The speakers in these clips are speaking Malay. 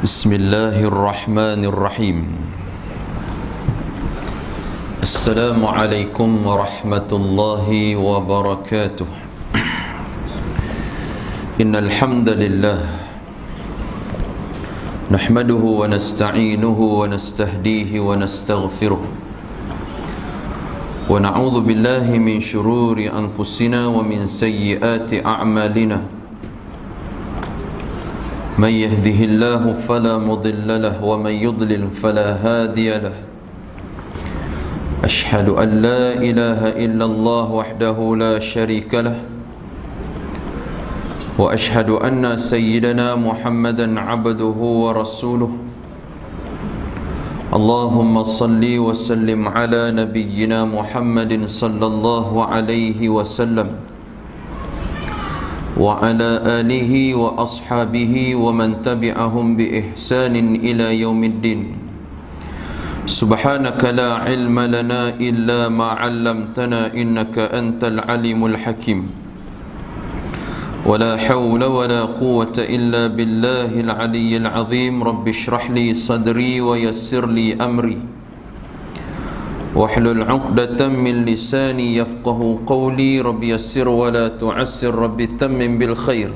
بسم الله الرحمن الرحيم. السلام عليكم ورحمة الله وبركاته. إن الحمد لله نحمده ونستعينه ونستهديه ونستغفره ونعوذ بالله من شرور أنفسنا ومن سيئات أعمالنا. من يهده الله فلا مضل له ومن يضلل فلا هادي له. أشهد أن لا إله إلا الله وحده لا شريك له وأشهد أن سيدنا محمدا عبده ورسوله. اللهم صل وسلم على نبينا محمد صلى الله عليه وسلم وعلى آله وأصحابه ومن تبعهم بإحسان إلى يوم الدين. سبحانك لا علم لنا إلا ما علمتنا إنك أنت العليم الحكيم. ولا حول ولا قوة إلا بالله العلي العظيم. رب اشرح لي صدري ويسر لي أمري واحلل عقدة من لساني يفقه قولي. رب يسر ولا تعسر. رب تمم بالخير.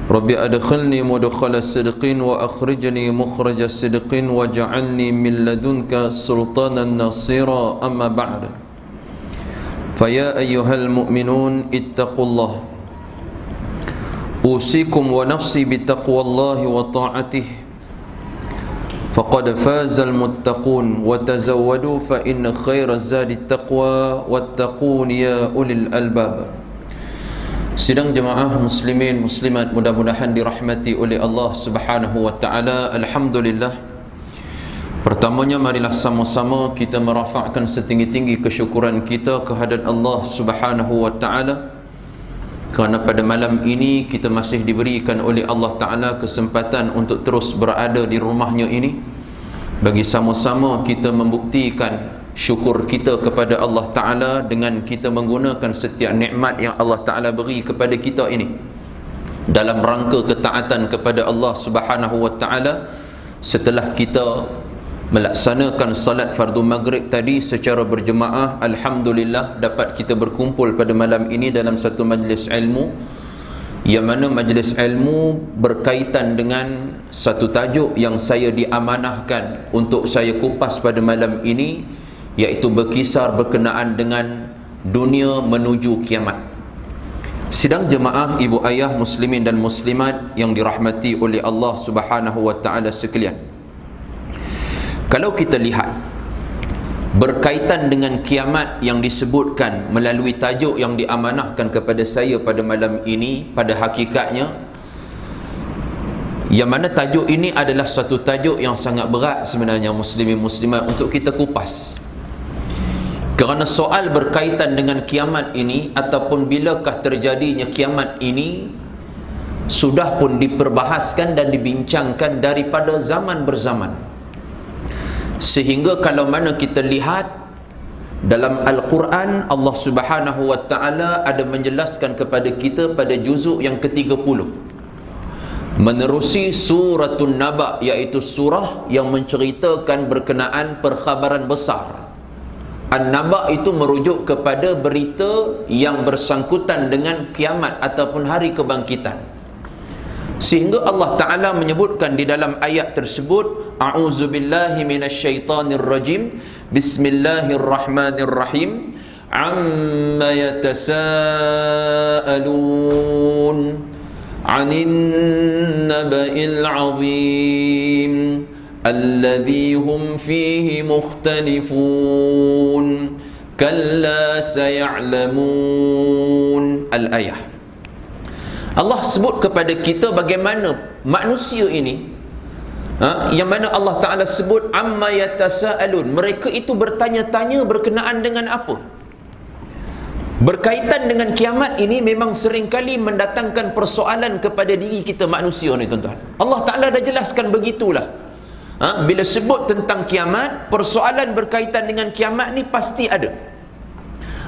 رب أدخلني مدخل صدق وأخرجني مخرج صدق واجعلني من لدنك سلطانا نصيرا. أما بعد، فيا أيها المؤمنون اتقوا الله. أوصيكم ونفسي بتقوى الله وطاعته فقد فاز المتقون. وتزودوا فإن خير الزاد التقوى واتقون يا أولي الألباب. Sidang jemaah muslimin muslimat mudah-mudahan dirahmati oleh Allah Subhanahu wa taala. Alhamdulillah. Pertamanya marilah sama-sama kita merafakkan setinggi-tinggi kesyukuran kita kehadrat Allah Subhanahu wa taala, kerana pada malam ini kita masih diberikan oleh Allah Ta'ala kesempatan untuk terus berada di rumahnya ini, bagi sama-sama kita membuktikan syukur kita kepada Allah Ta'ala dengan kita menggunakan setiap nikmat yang Allah Ta'ala beri kepada kita ini dalam rangka ketaatan kepada Allah Subhanahu wa Ta'ala. Setelah kita melaksanakan salat fardu maghrib tadi secara berjemaah, alhamdulillah dapat kita berkumpul pada malam ini dalam satu majlis ilmu, yang mana majlis ilmu berkaitan dengan satu tajuk yang saya diamanahkan untuk saya kupas pada malam ini, iaitu berkisar berkenaan dengan dunia menuju kiamat. Sidang jemaah ibu ayah muslimin dan muslimat yang dirahmati oleh Allah Subhanahu wa taala sekalian, kalau kita lihat berkaitan dengan kiamat yang disebutkan melalui tajuk yang diamanahkan kepada saya pada malam ini, pada hakikatnya, yang mana tajuk ini adalah satu tajuk yang sangat berat sebenarnya muslimin muslimat untuk kita kupas. Kerana soal berkaitan dengan kiamat ini ataupun bilakah terjadinya kiamat ini sudah pun diperbahaskan dan dibincangkan daripada zaman berzaman. Sehingga kalau mana kita lihat dalam Al-Quran, Allah Subhanahu wa ta'ala ada menjelaskan kepada kita pada juzuk yang ke-30 menerusi Suratul Naba, iaitu surah yang menceritakan berkenaan perkhabaran besar. An-Naba itu merujuk kepada berita yang bersangkutan dengan kiamat ataupun hari kebangkitan. Sehingga Allah Ta'ala menyebutkan di dalam ayat tersebut, a'udzubillahi minasyaitanir rajim, bismillahirrahmanirrahim, amma yatasaalun 'anin naba'il 'azim alladhi hum fihi mukhtalifun kalla saya'lamun. Al-ayah. Allah sebut kepada kita bagaimana manusia ini, yang mana Allah Ta'ala sebut amma yatasaalun, mereka itu bertanya-tanya berkenaan dengan apa? Berkaitan dengan kiamat ini memang seringkali mendatangkan persoalan kepada diri kita manusia ni tuan-tuan. Allah Ta'ala dah jelaskan begitulah. Bila sebut tentang kiamat, persoalan berkaitan dengan kiamat ni pasti ada.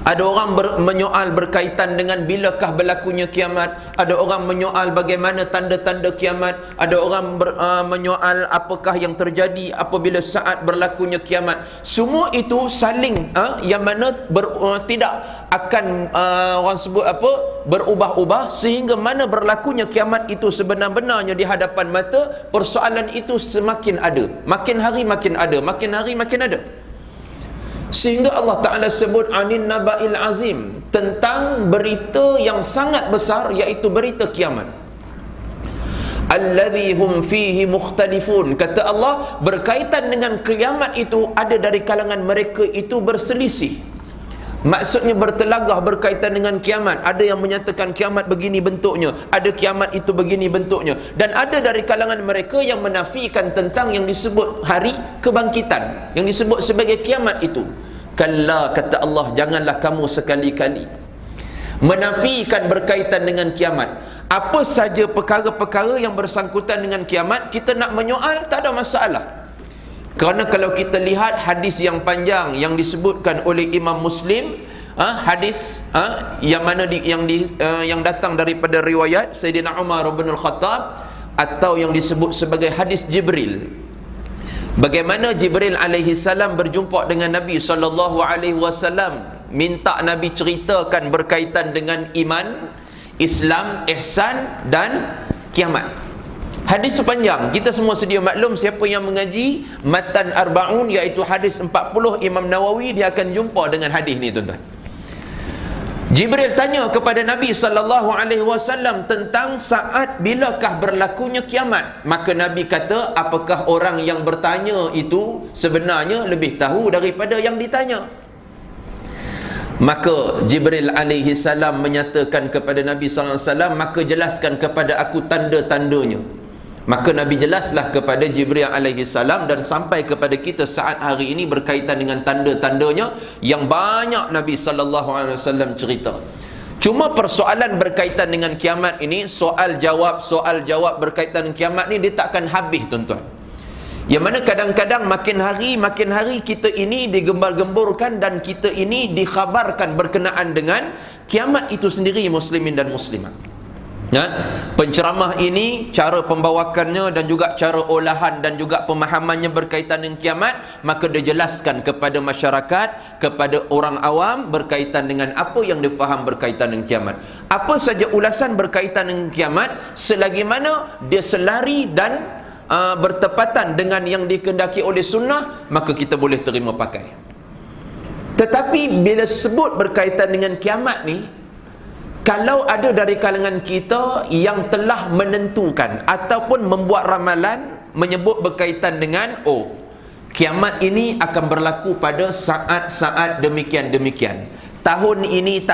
Ada orang menyoal berkaitan dengan bilakah berlakunya kiamat. Ada orang menyoal bagaimana tanda-tanda kiamat. Ada orang menyoal apakah yang terjadi apabila saat berlakunya kiamat. Semua itu saling yang mana tidak akan orang sebut berubah-ubah, sehingga mana berlakunya kiamat itu sebenar-benarnya di hadapan mata. Persoalan itu semakin ada, makin hari makin ada, makin hari makin ada. Sehingga Allah Ta'ala sebut anin naba'il azim, tentang berita yang sangat besar, iaitu berita kiamat. Alladhi hum fihi mukhtalifun. Kata Allah, berkaitan dengan kiamat itu, ada dari kalangan mereka itu berselisih. Maksudnya bertelagah berkaitan dengan kiamat. Ada yang menyatakan kiamat begini bentuknya, ada kiamat itu begini bentuknya, dan ada dari kalangan mereka yang menafikan tentang yang disebut hari kebangkitan, yang disebut sebagai kiamat itu. Kalla, kata Allah, janganlah kamu sekali-kali menafikan berkaitan dengan kiamat. Apa saja perkara-perkara yang bersangkutan dengan kiamat, kita nak menyoal, tak ada masalah. Kerana kalau kita lihat hadis yang panjang yang disebutkan oleh Imam Muslim, hadis yang mana yang datang daripada riwayat Sayyidina Umar bin Al-Khattab, atau yang disebut sebagai hadis Jibril. Bagaimana Jibril alaihi salam berjumpa dengan Nabi sallallahu alaihi wasallam, minta Nabi ceritakan berkaitan dengan iman, Islam, ihsan dan kiamat. Hadis sepanjang, kita semua sedia maklum, siapa yang mengaji Matan Arba'un, iaitu hadis 40 Imam Nawawi, dia akan jumpa dengan hadis ni, tuan-tuan. Jibril tanya kepada Nabi sallallahu alaihi wasallam tentang saat bilakah berlakunya kiamat. Maka Nabi kata, apakah orang yang bertanya itu sebenarnya lebih tahu daripada yang ditanya? Maka Jibril alaihi salam menyatakan kepada Nabi sallallahu alaihi wasallam, maka jelaskan kepada aku tanda-tandanya. Maka Nabi jelaslah kepada Jibril alaihi salam, dan sampai kepada kita saat hari ini berkaitan dengan tanda-tandanya yang banyak Nabi sallallahu alaihi wasallam cerita. Cuma persoalan berkaitan dengan kiamat ini, soal jawab berkaitan dengan kiamat ni, dia takkan habis, tuan-tuan. Yang mana kadang-kadang makin hari kita ini digembar-gemburkan dan kita ini dikhabarkan berkenaan dengan kiamat itu sendiri, muslimin dan muslimat. Penceramah ini, cara pembawakannya dan juga cara olahan dan juga pemahamannya berkaitan dengan kiamat, maka dia jelaskan kepada masyarakat, kepada orang awam berkaitan dengan apa yang dia faham berkaitan dengan kiamat. Apa saja ulasan berkaitan dengan kiamat, selagi mana dia selari dan bertepatan dengan yang dikehendaki oleh sunnah, maka kita boleh terima pakai. Tetapi bila sebut berkaitan dengan kiamat ni, kalau ada dari kalangan kita yang telah menentukan ataupun membuat ramalan menyebut berkaitan dengan kiamat ini akan berlaku pada saat-saat demikian-demikian, tahun ini,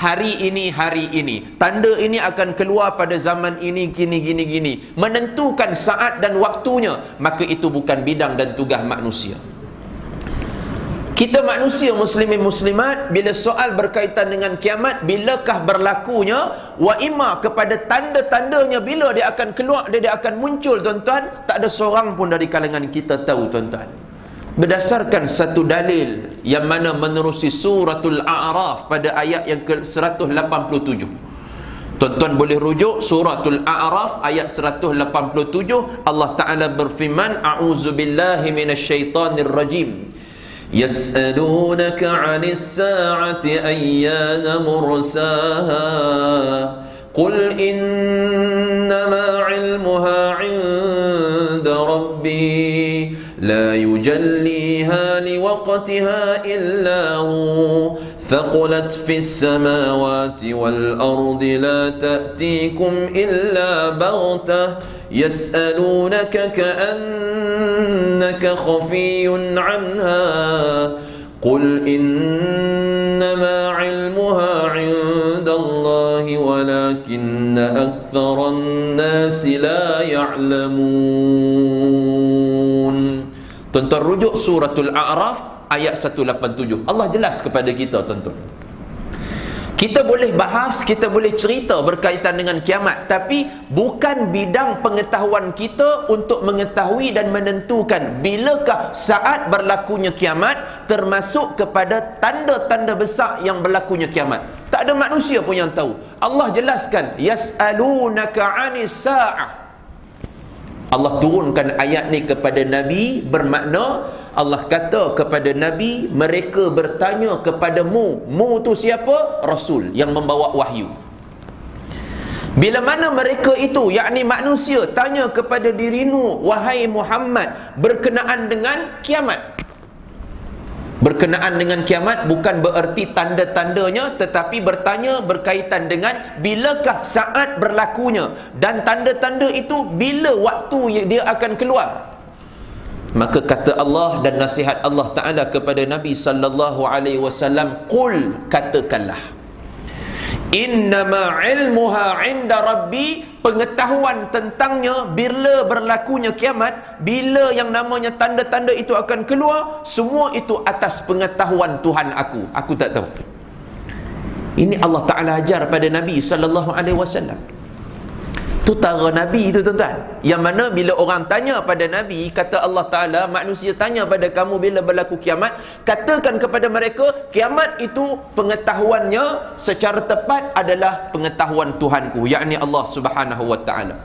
hari ini, tanda ini akan keluar pada zaman ini, gini, menentukan saat dan waktunya, maka itu bukan bidang dan tugas manusia. Kita manusia muslimin muslimat, bila soal berkaitan dengan kiamat, bilakah berlakunya, wa imma kepada tanda-tandanya, bila dia akan keluar, dia akan muncul, tuan-tuan, tak ada seorang pun dari kalangan kita tahu, tuan-tuan. Berdasarkan satu dalil yang mana menerusi suratul A'raf pada ayat yang ke-187. Tuan-tuan boleh rujuk suratul A'raf ayat 187. Allah Ta'ala berfirman, a'udzubillahi minasyaitanir rajim. يسألونك عن الساعة أيان مرساها قل إنما علمها عند ربي لا يجليها لوقتها إلا هو ثقلت في السماوات والأرض لا تأتيكم إلا بغتة يسألونك كأنك خفي عنها قل إنما علمها عند الله ولكن أكثر الناس لا يعلمون. Tuan-tuan rujuk suratul A'raf ayat 187. Allah jelas kepada kita, tuan-tuan. Kita boleh bahas, kita boleh cerita berkaitan dengan kiamat, tapi bukan bidang pengetahuan kita untuk mengetahui dan menentukan bilakah saat berlakunya kiamat, termasuk kepada tanda-tanda besar yang berlakunya kiamat. Tak ada manusia pun yang tahu. Allah jelaskan, yas'alunaka 'anis sa'ah. Allah turunkan ayat ni kepada Nabi, bermakna Allah kata kepada Nabi, mereka bertanya kepadamu. Mu tu siapa? Rasul yang membawa wahyu. Bila mana mereka itu, yakni manusia, tanya kepada dirimu, wahai Muhammad, berkenaan dengan kiamat. Berkenaan dengan kiamat bukan bererti tanda-tandanya, tetapi bertanya berkaitan dengan bilakah saat berlakunya, dan tanda-tanda itu bila waktu dia akan keluar. Maka kata Allah dan nasihat Allah Ta'ala kepada Nabi sallallahu alaihi wasallam, qul, katakanlah, innama ilmuha 'inda rabbi, pengetahuan tentangnya bila berlakunya kiamat, bila yang namanya tanda-tanda itu akan keluar, semua itu atas pengetahuan Tuhan aku tak tahu. Ini Allah Ta'ala ajar pada Nabi sallallahu alaihi wasallam. Tu tara Nabi itu, tuan-tuan, yang mana bila orang tanya pada Nabi, kata Allah Ta'ala, manusia tanya pada kamu bila berlaku kiamat, katakan kepada mereka, kiamat itu pengetahuannya secara tepat adalah pengetahuan Tuhanku, yakni Allah Subhanahu wa Ta'ala.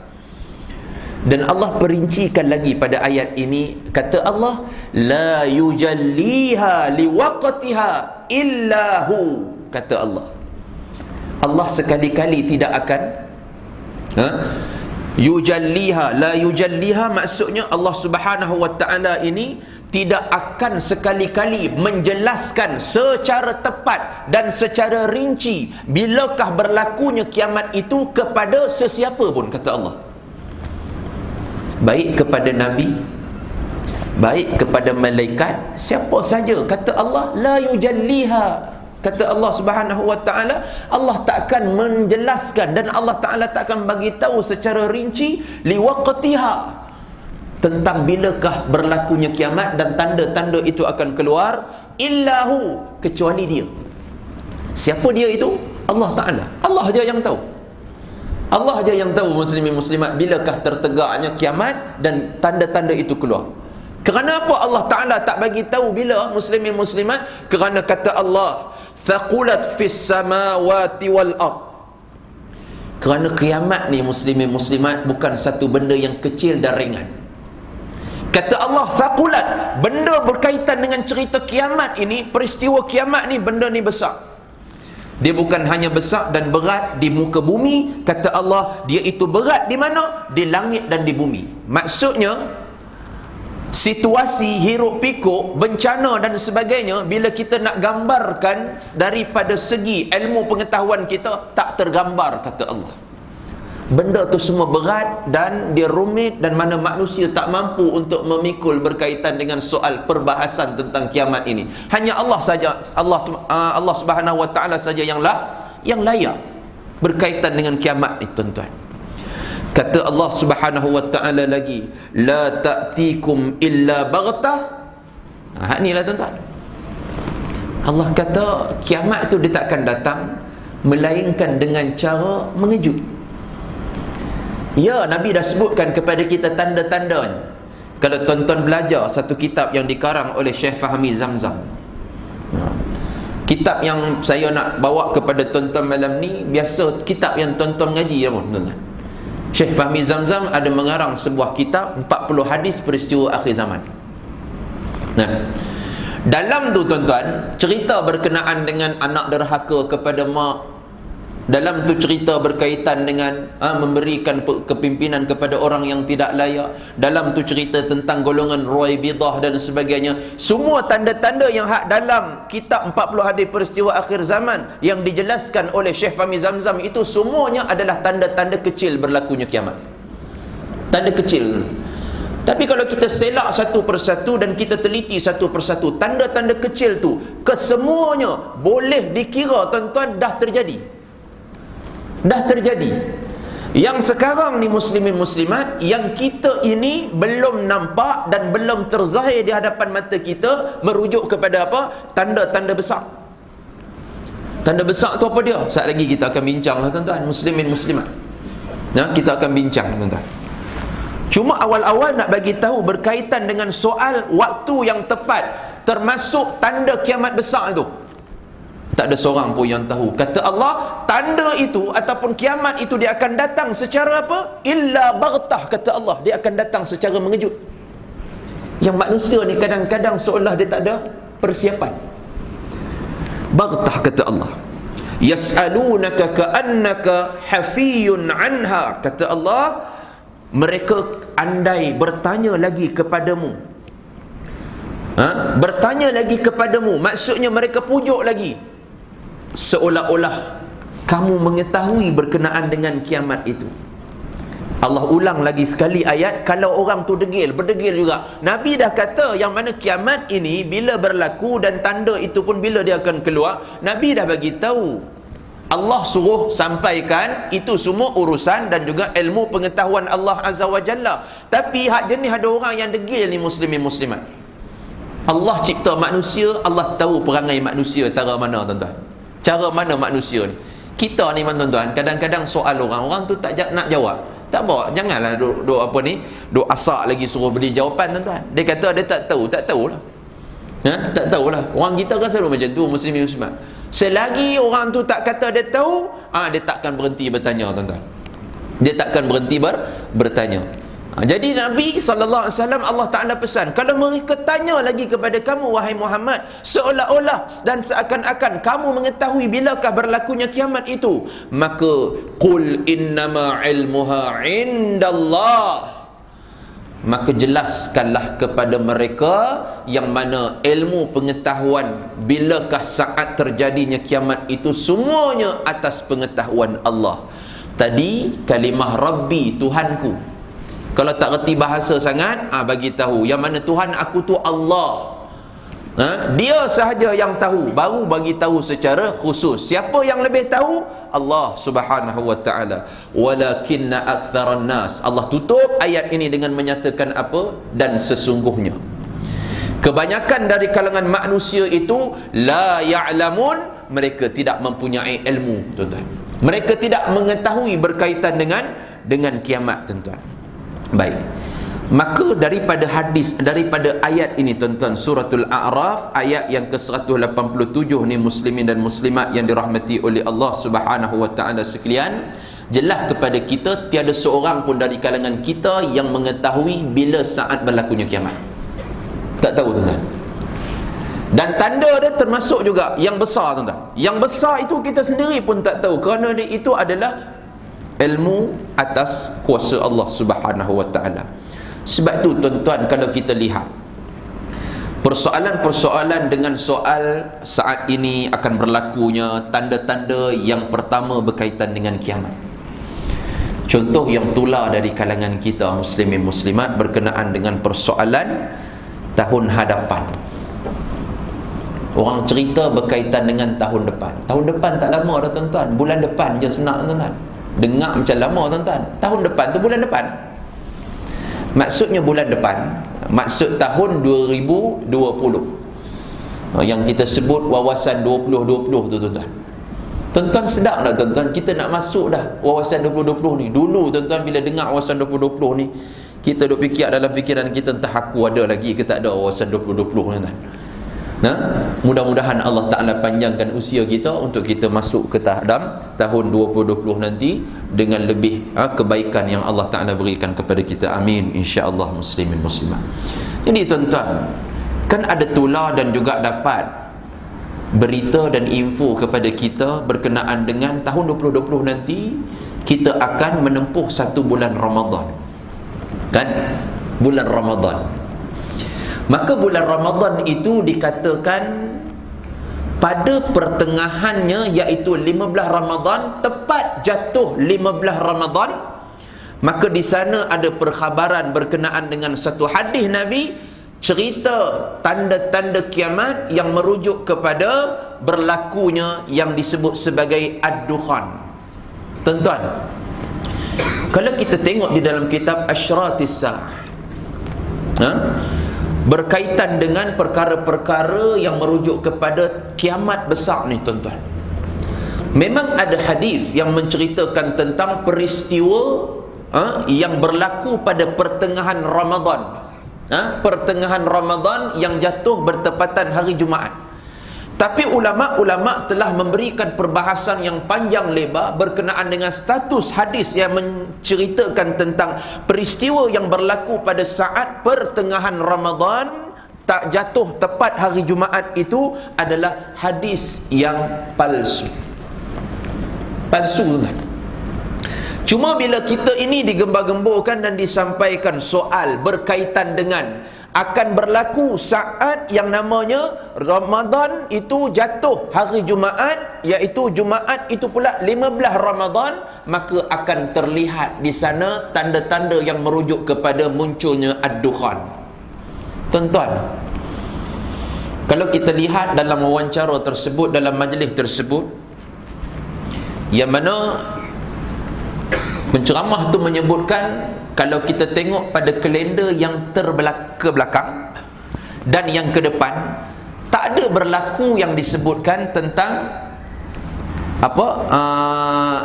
Dan Allah perincikan lagi pada ayat ini, kata Allah, la yujalliha liwaqtiha illahu, kata Allah. Allah sekali-kali tidak akan yujalliha, la yujalliha, maksudnya Allah Subhanahu wa Ta'ala ini tidak akan sekali-kali menjelaskan secara tepat dan secara rinci bilakah berlakunya kiamat itu kepada sesiapa pun, kata Allah. Baik kepada Nabi, baik kepada malaikat, siapa saja, kata Allah, la yujalliha. Kata Allah Subhanahu wa Ta'ala, Allah takkan menjelaskan dan Allah Ta'ala takkan bagi tahu secara rinci liwaqtiha, tentang bilakah berlakunya kiamat dan tanda-tanda itu akan keluar, illahu, kecuali dia. Siapa dia itu? Allah Ta'ala. Allah aja yang tahu. Allah aja yang tahu, muslimin muslimat, bilakah tertegaknya kiamat dan tanda-tanda itu keluar. Kerana apa Allah Ta'ala tak bagi tahu bila, muslimin muslimat? Kerana kata Allah, thaqulat fis samawati wal ard. Kerana kiamat ni, muslimin muslimat, bukan satu benda yang kecil dan ringan. Kata Allah, thaqulat, benda berkaitan dengan cerita kiamat ini, peristiwa kiamat ni, benda ni besar. Dia bukan hanya besar dan berat di muka bumi, kata Allah, dia itu berat di mana? Di langit dan di bumi. Maksudnya, situasi hiruk pikuk, bencana dan sebagainya, bila kita nak gambarkan daripada segi ilmu pengetahuan kita, tak tergambar, kata Allah. Benda tu semua berat dan dia rumit, dan mana manusia tak mampu untuk memikul berkaitan dengan soal perbahasan tentang kiamat ini. Hanya Allah saja, Allah Subhanahu wa Ta'ala saja yang layak berkaitan dengan kiamat ni, tuan-tuan. Kata Allah Subhanahu wa Ta'ala lagi, la ta'tikum illa baghtah. Inilah, tuan-tuan, Allah kata kiamat tu dia takkan datang melainkan dengan cara mengejut. Ya, Nabi dah sebutkan kepada kita tanda-tandanya. Kalau tuan-tuan belajar satu kitab yang dikarang oleh Syekh Fahmi Zamzam, kitab yang saya nak bawa kepada tuan-tuan malam ni, biasa kitab yang tuan-tuan mengaji, tuan-tuan. Syekh Fahmi Zamzam ada mengarang sebuah kitab 40 hadis peristiwa akhir zaman. Nah, dalam tu, tuan-tuan, cerita berkenaan dengan anak derhaka kepada mak. Dalam tu cerita berkaitan dengan memberikan kepimpinan kepada orang yang tidak layak. Dalam tu cerita tentang golongan Ruwaibidah dan sebagainya. Semua tanda-tanda yang hak dalam kitab 40 hadis peristiwa akhir zaman yang dijelaskan oleh Syekh Fahmi Zamzam itu, semuanya adalah tanda-tanda kecil berlakunya kiamat. Tanda kecil. Tapi kalau kita selak satu persatu dan kita teliti satu persatu, tanda-tanda kecil tu, kesemuanya boleh dikira, tuan-tuan, dah terjadi. Dah terjadi. Yang sekarang ni, muslimin muslimat, yang kita ini belum nampak dan belum terzahir di hadapan mata kita, merujuk kepada apa? Tanda-tanda besar. Tanda besar tu apa dia? Saat lagi kita akan bincang lah tuan-tuan, muslimin muslimat. Kita akan bincang tuan-tuan. Cuma awal-awal nak bagi tahu berkaitan dengan soal waktu yang tepat, termasuk tanda kiamat besar itu. Tak ada seorang pun yang tahu. Kata Allah, tanda itu ataupun kiamat itu dia akan datang secara apa? Illa baghtah, kata Allah, dia akan datang secara mengejut. Yang manusia ni kadang-kadang seolah dia tak ada persiapan. Baghtah, kata Allah. Yas'alunaka ka'annaka hafiyun anha, kata Allah, mereka andai bertanya lagi kepadamu. Bertanya lagi kepadamu, maksudnya mereka pujuk lagi, seolah-olah kamu mengetahui berkenaan dengan kiamat itu. Allah ulang lagi sekali ayat, kalau orang tu berdegil juga. Nabi dah kata yang mana kiamat ini bila berlaku dan tanda itu pun bila dia akan keluar, Nabi dah bagi tahu. Allah suruh sampaikan itu semua urusan dan juga ilmu pengetahuan Allah Azza wa Jalla. Tapi hak jenis ada orang yang degil ni, muslimin muslimat. Allah cipta manusia, Allah tahu perangai manusia cara mana tuan-tuan. Cara mana manusia ni. Kita ni tuan-tuan, kadang-kadang soal orang tu tak nak jawab. Tak apa, janganlah duk apa ni, duk asak lagi suruh beri jawapan tuan-tuan. Dia kata dia tak tahulah. Tak tahulah. Orang kita kan selalu macam tu, muslimin muslimat. Selagi orang tu tak kata dia tahu, dia takkan berhenti bertanya tuan-tuan. Dia takkan berhenti bertanya. Jadi Nabi SAW, Allah Ta'ala pesan, kalau mereka tanya lagi kepada kamu, wahai Muhammad, seolah-olah dan seakan-akan kamu mengetahui bilakah berlakunya kiamat itu, maka qul innama ilmuha indallah, maka jelaskanlah kepada mereka yang mana ilmu pengetahuan bilakah saat terjadinya kiamat itu semuanya atas pengetahuan Allah. Tadi kalimah Rabbi, Tuhanku. Kalau tak reti bahasa sangat, bagi tahu yang mana Tuhan aku tu Allah. Dia sahaja yang tahu, baru bagi tahu secara khusus. Siapa yang lebih tahu? Allah Subhanahu wa taala. Walakinna aktsaran nas. Allah tutup ayat ini dengan menyatakan apa? Dan sesungguhnya kebanyakan dari kalangan manusia itu la ya'lamun, mereka tidak mempunyai ilmu, tuan-tuan. Mereka tidak mengetahui berkaitan dengan kiamat, tuan-tuan. Baik. Maka daripada ayat ini tuan-tuan, suratul A'raf ayat yang ke-187 ni, muslimin dan muslimat yang dirahmati oleh Allah Subhanahu wa taala sekalian, jelas kepada kita tiada seorang pun dari kalangan kita yang mengetahui bila saat berlakunya kiamat. Tak tahu tuan-tuan. Dan tanda dia termasuk juga yang besar tuan-tuan. Yang besar itu kita sendiri pun tak tahu, kerana itu adalah ilmu atas kuasa Allah Subhanahu wa taala. Sebab tu tuan-tuan, kalau kita lihat persoalan-persoalan dengan soal saat ini akan berlakunya tanda-tanda, yang pertama berkaitan dengan kiamat. Contoh yang tular dari kalangan kita muslimin muslimat berkenaan dengan persoalan tahun hadapan. Orang cerita berkaitan dengan tahun depan. Tahun depan tak lama dah tuan-tuan, bulan depan je sebenarnya tuan-tuan. Dengar macam lama tuan-tuan. Tahun depan tu bulan depan. Maksudnya bulan depan, maksud tahun 2020. Yang kita sebut wawasan 2020 tu tuan-tuan. Tuan-tuan sedar tak tuan-tuan, kita nak masuk dah wawasan 2020 ni. Dulu tuan-tuan bila dengar wawasan 2020 ni, kita duk fikir dalam fikiran kita, entah aku ada lagi ke tak ada wawasan 2020 tuan-tuan. Mudah-mudahan Allah Ta'ala panjangkan usia kita untuk kita masuk ke dalam tahun 2020 nanti dengan lebih kebaikan yang Allah Ta'ala berikan kepada kita. Amin, insya-Allah muslimin muslimat. Jadi tuan-tuan, kan ada tular dan juga dapat berita dan info kepada kita berkenaan dengan tahun 2020 nanti kita akan menempuh satu bulan Ramadan. Kan? Bulan Ramadan. Maka bulan Ramadan itu dikatakan pada pertengahannya, iaitu 15 Ramadan, tepat jatuh 15 Ramadan, maka di sana ada perkhabaran berkenaan dengan satu hadis Nabi, cerita tanda-tanda kiamat yang merujuk kepada berlakunya yang disebut sebagai ad-dukhan. Tuan-tuan, kalau kita tengok di dalam kitab Asyratis Sa'ah, berkaitan dengan perkara-perkara yang merujuk kepada kiamat besar ni tuan-tuan, Memang ada hadis yang menceritakan tentang peristiwa yang berlaku pada pertengahan Ramadan. Pertengahan Ramadan yang jatuh bertepatan hari Jumaat. Tapi ulama-ulama telah memberikan perbahasan yang panjang lebar berkenaan dengan status hadis yang menceritakan tentang peristiwa yang berlaku pada saat pertengahan Ramadan tak jatuh tepat hari Jumaat itu adalah hadis yang palsu. Palsu kan? Cuma bila kita ini digembar-gemburkan dan disampaikan soal berkaitan dengan akan berlaku saat yang namanya Ramadan itu jatuh hari Jumaat, iaitu Jumaat itu pula 15 Ramadan, maka akan terlihat di sana tanda-tanda yang merujuk kepada munculnya ad-dukhan. Tuan-tuan, kalau kita lihat dalam wawancara tersebut, dalam majlis tersebut, yang mana penceramah tu menyebutkan, kalau kita tengok pada kalender yang ke belakang dan yang ke depan, tak ada berlaku yang disebutkan tentang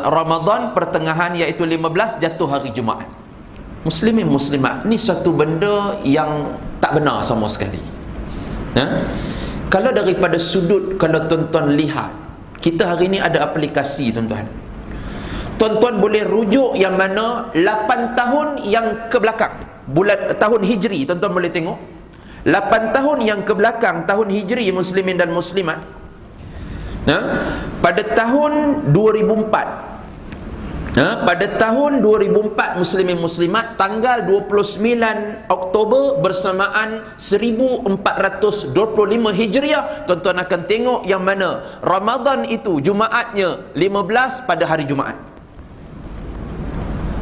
Ramadan pertengahan iaitu 15 jatuh hari Jumaat. Muslimin muslimat, ni satu benda yang tak benar sama sekali. Kalau daripada sudut, kalau tuan-tuan lihat, kita hari ni ada aplikasi tuan-tuan. Tuan-tuan boleh rujuk yang mana 8 tahun yang ke belakang, tahun Hijri, tuan-tuan boleh tengok 8 tahun yang ke belakang, tahun Hijri muslimin dan muslimat. Pada tahun 2004, pada tahun 2004 muslimin muslimat, tanggal 29 Oktober bersamaan 1425 Hijriah, tuan-tuan akan tengok yang mana Ramadan itu Jumaatnya 15 pada hari Jumaat.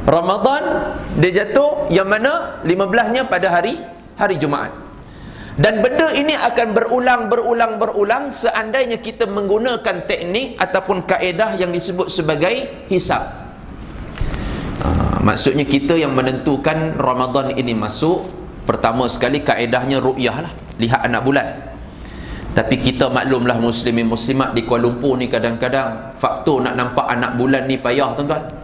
Ramadan dia jatuh yang mana 15-nya pada hari Jumaat. Dan benda ini akan berulang seandainya kita menggunakan teknik ataupun kaedah yang disebut sebagai hisab. Maksudnya kita yang menentukan Ramadan ini masuk, pertama sekali kaedahnya ru'yah lah, lihat anak bulan. Tapi kita maklumlah muslimin muslimat di Kuala Lumpur ni, kadang-kadang faktor nak nampak anak bulan ni payah tuan-tuan.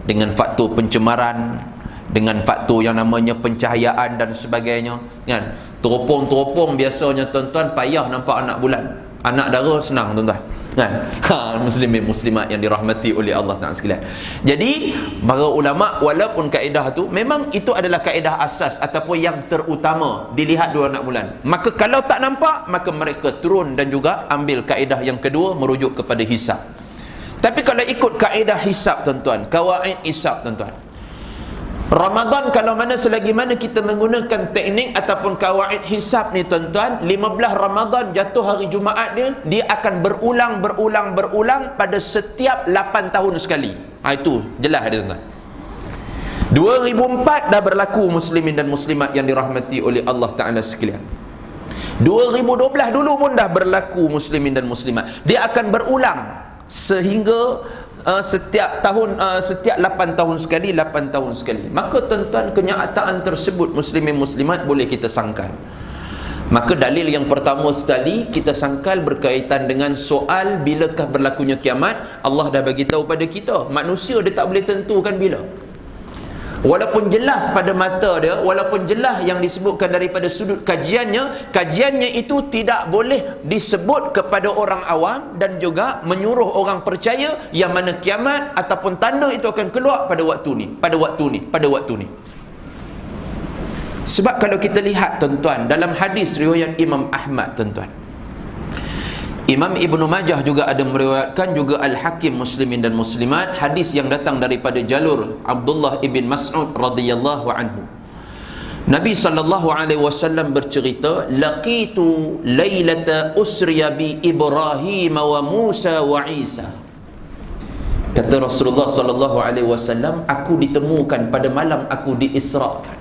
Dengan faktor pencemaran, dengan faktor yang namanya pencahayaan dan sebagainya, kan? Teropong-teropong biasanya tuan-tuan payah nampak anak bulan. Anak dara senang tuan-tuan, kan? Muslimin muslimat yang dirahmati oleh Allah Taala sekalian. Jadi para ulama, walaupun kaedah tu memang itu adalah kaedah asas ataupun yang terutama, dilihat dua anak bulan. Maka kalau tak nampak, maka mereka turun dan juga ambil kaedah yang kedua, merujuk kepada hisab. Tapi kalau ikut kaedah hisab tuan-tuan, kawaid hisab tuan-tuan, Ramadan kalau mana selagi mana kita menggunakan teknik ataupun kawaid hisab ni tuan-tuan, 15 Ramadan jatuh hari Jumaat dia akan berulang pada setiap 8 tahun sekali. Itu jelas dia tuan-tuan. 2004 dah berlaku muslimin dan muslimat yang dirahmati oleh Allah Ta'ala sekalian. 2012 dulu pun dah berlaku muslimin dan muslimat. Dia akan berulang sehingga setiap tahun, setiap 8 tahun sekali. Maka tuan-tuan, kenyataan tersebut muslimin muslimat boleh kita sangkal. Maka dalil yang pertama sekali kita sangkal berkaitan dengan soal bilakah berlakunya kiamat. Allah dah bagi tahu pada kita, manusia dia tak boleh tentukan bila. Walaupun jelas pada mata dia, walaupun jelas yang disebutkan daripada sudut kajiannya itu tidak boleh disebut kepada orang awam dan juga menyuruh orang percaya yang mana kiamat ataupun tanda itu akan keluar pada waktu ni. Sebab kalau kita lihat tuan-tuan, dalam hadis riwayat Imam Ahmad tuan-tuan, Imam Ibnu Majah juga ada meriwayatkan, juga Al-Hakim muslimin dan muslimat, hadis yang datang daripada jalur Abdullah ibn Mas'ud radhiyallahu anhu. Nabi sallallahu alaihi wasallam bercerita, laqitu lailata usriya bi Ibrahim wa Musa wa Isa. Kata Rasulullah sallallahu alaihi wasallam, aku ditemukan pada malam aku diisrakan.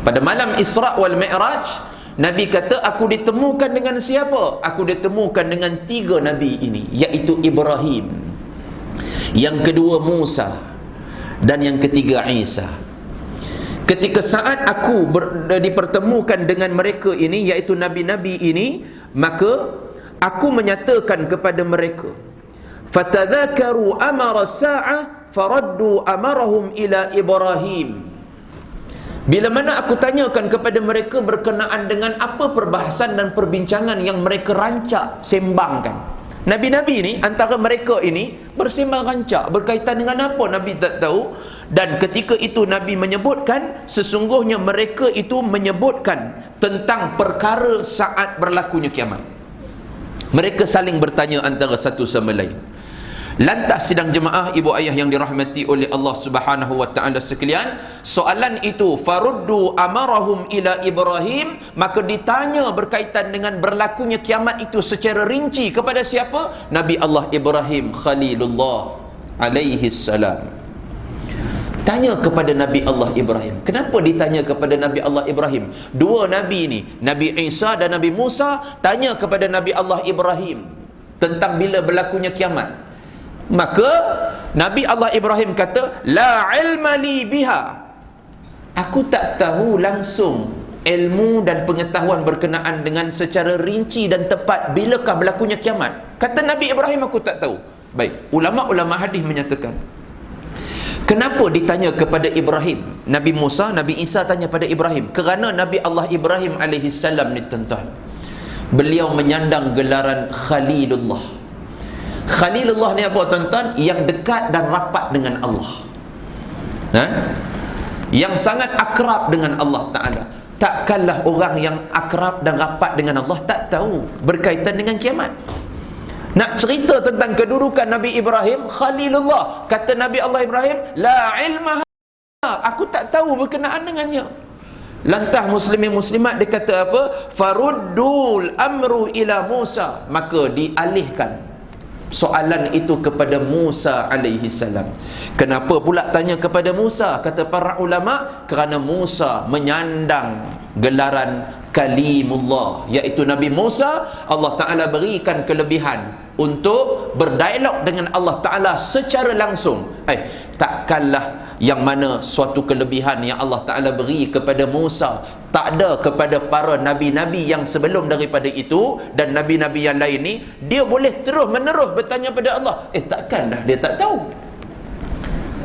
Pada malam Isra wal Mi'raj, Nabi kata aku ditemukan dengan siapa? Aku ditemukan dengan 3 Nabi ini, iaitu Ibrahim, yang kedua Musa, dan yang ketiga Isa. Ketika saat aku dipertemukan dengan mereka ini, iaitu Nabi-Nabi ini, maka aku menyatakan kepada mereka, fatadhakaru amara sa'ah faraddu amarahum ila Ibrahim. Bila mana aku tanyakan kepada mereka berkenaan dengan apa perbahasan dan perbincangan yang mereka rancak, sembangkan. Nabi-nabi ini, antara mereka ini bersembang rancak, berkaitan dengan apa Nabi tak tahu. Dan ketika itu Nabi menyebutkan, sesungguhnya mereka itu menyebutkan tentang perkara saat berlakunya kiamat. Mereka saling bertanya antara satu sama lain. Lantas sidang jemaah ibu ayah yang dirahmati oleh Allah Subhanahu wa taala sekalian, soalan itu faruddu amarahum ila Ibrahim, maka ditanya berkaitan dengan berlakunya kiamat itu secara rinci kepada siapa? Nabi Allah Ibrahim Khalilullah alaihi salam. Tanya kepada Nabi Allah Ibrahim. Kenapa ditanya kepada Nabi Allah Ibrahim? Dua Nabi ini, Nabi Isa dan Nabi Musa, tanya kepada Nabi Allah Ibrahim tentang bila berlakunya kiamat. Maka Nabi Allah Ibrahim kata, la ilma li biha, aku tak tahu langsung ilmu dan pengetahuan berkenaan dengan secara rinci dan tepat bilakah berlakunya kiamat. Kata Nabi Ibrahim, aku tak tahu. Baik, ulama-ulama hadis menyatakan, kenapa ditanya kepada Ibrahim? Nabi Musa, Nabi Isa tanya pada Ibrahim, kerana Nabi Allah Ibrahim alaihi salam ni tuan-tuan, beliau menyandang gelaran Khalilullah. Khalilullah ni apa tuan-tuan? Yang dekat dan rapat dengan Allah, yang sangat akrab dengan Allah Ta'ala. Takkanlah orang yang akrab dan rapat dengan Allah tak tahu berkaitan dengan kiamat. Nak cerita tentang kedudukan Nabi Ibrahim Khalilullah, kata Nabi Allah Ibrahim, la ilma, aku tak tahu berkenaan dengannya. Lantas muslimin muslimat dia kata apa? Faruddul amru ila Musa, maka dialihkan soalan itu kepada Musa alaihi salam. Kenapa pula tanya kepada Musa? Kata para ulama, kerana Musa menyandang gelaran Kalimullah, iaitu Nabi Musa, Allah Ta'ala berikan kelebihan untuk berdialog dengan Allah Ta'ala secara langsung. Takkanlah yang mana suatu kelebihan yang Allah Ta'ala beri kepada Musa tak ada kepada para nabi-nabi yang sebelum daripada itu, dan nabi-nabi yang lain ni dia boleh terus menerus bertanya pada Allah. Takkanlah dia tak tahu.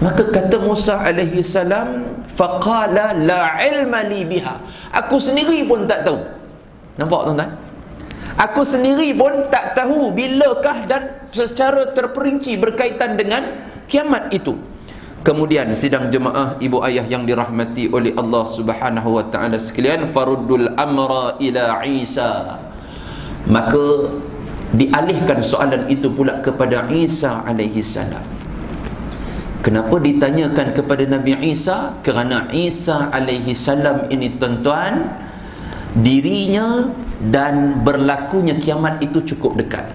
Maka kata Musa alaihi salam, faqala la ilma li biha, aku sendiri pun tak tahu. Nampak tuan-tuan? Aku sendiri pun tak tahu bilakah dan secara terperinci berkaitan dengan kiamat itu. Kemudian sidang jemaah ibu ayah yang dirahmati oleh Allah Subhanahu wa taala sekalian, faruddul amra ila Isa, maka dialihkan soalan itu pula kepada Isa alaihi salam. Kenapa ditanyakan kepada Nabi Isa? Kerana Isa alaihi salam ini tuan-tuan, dirinya dan berlakunya kiamat itu cukup dekat.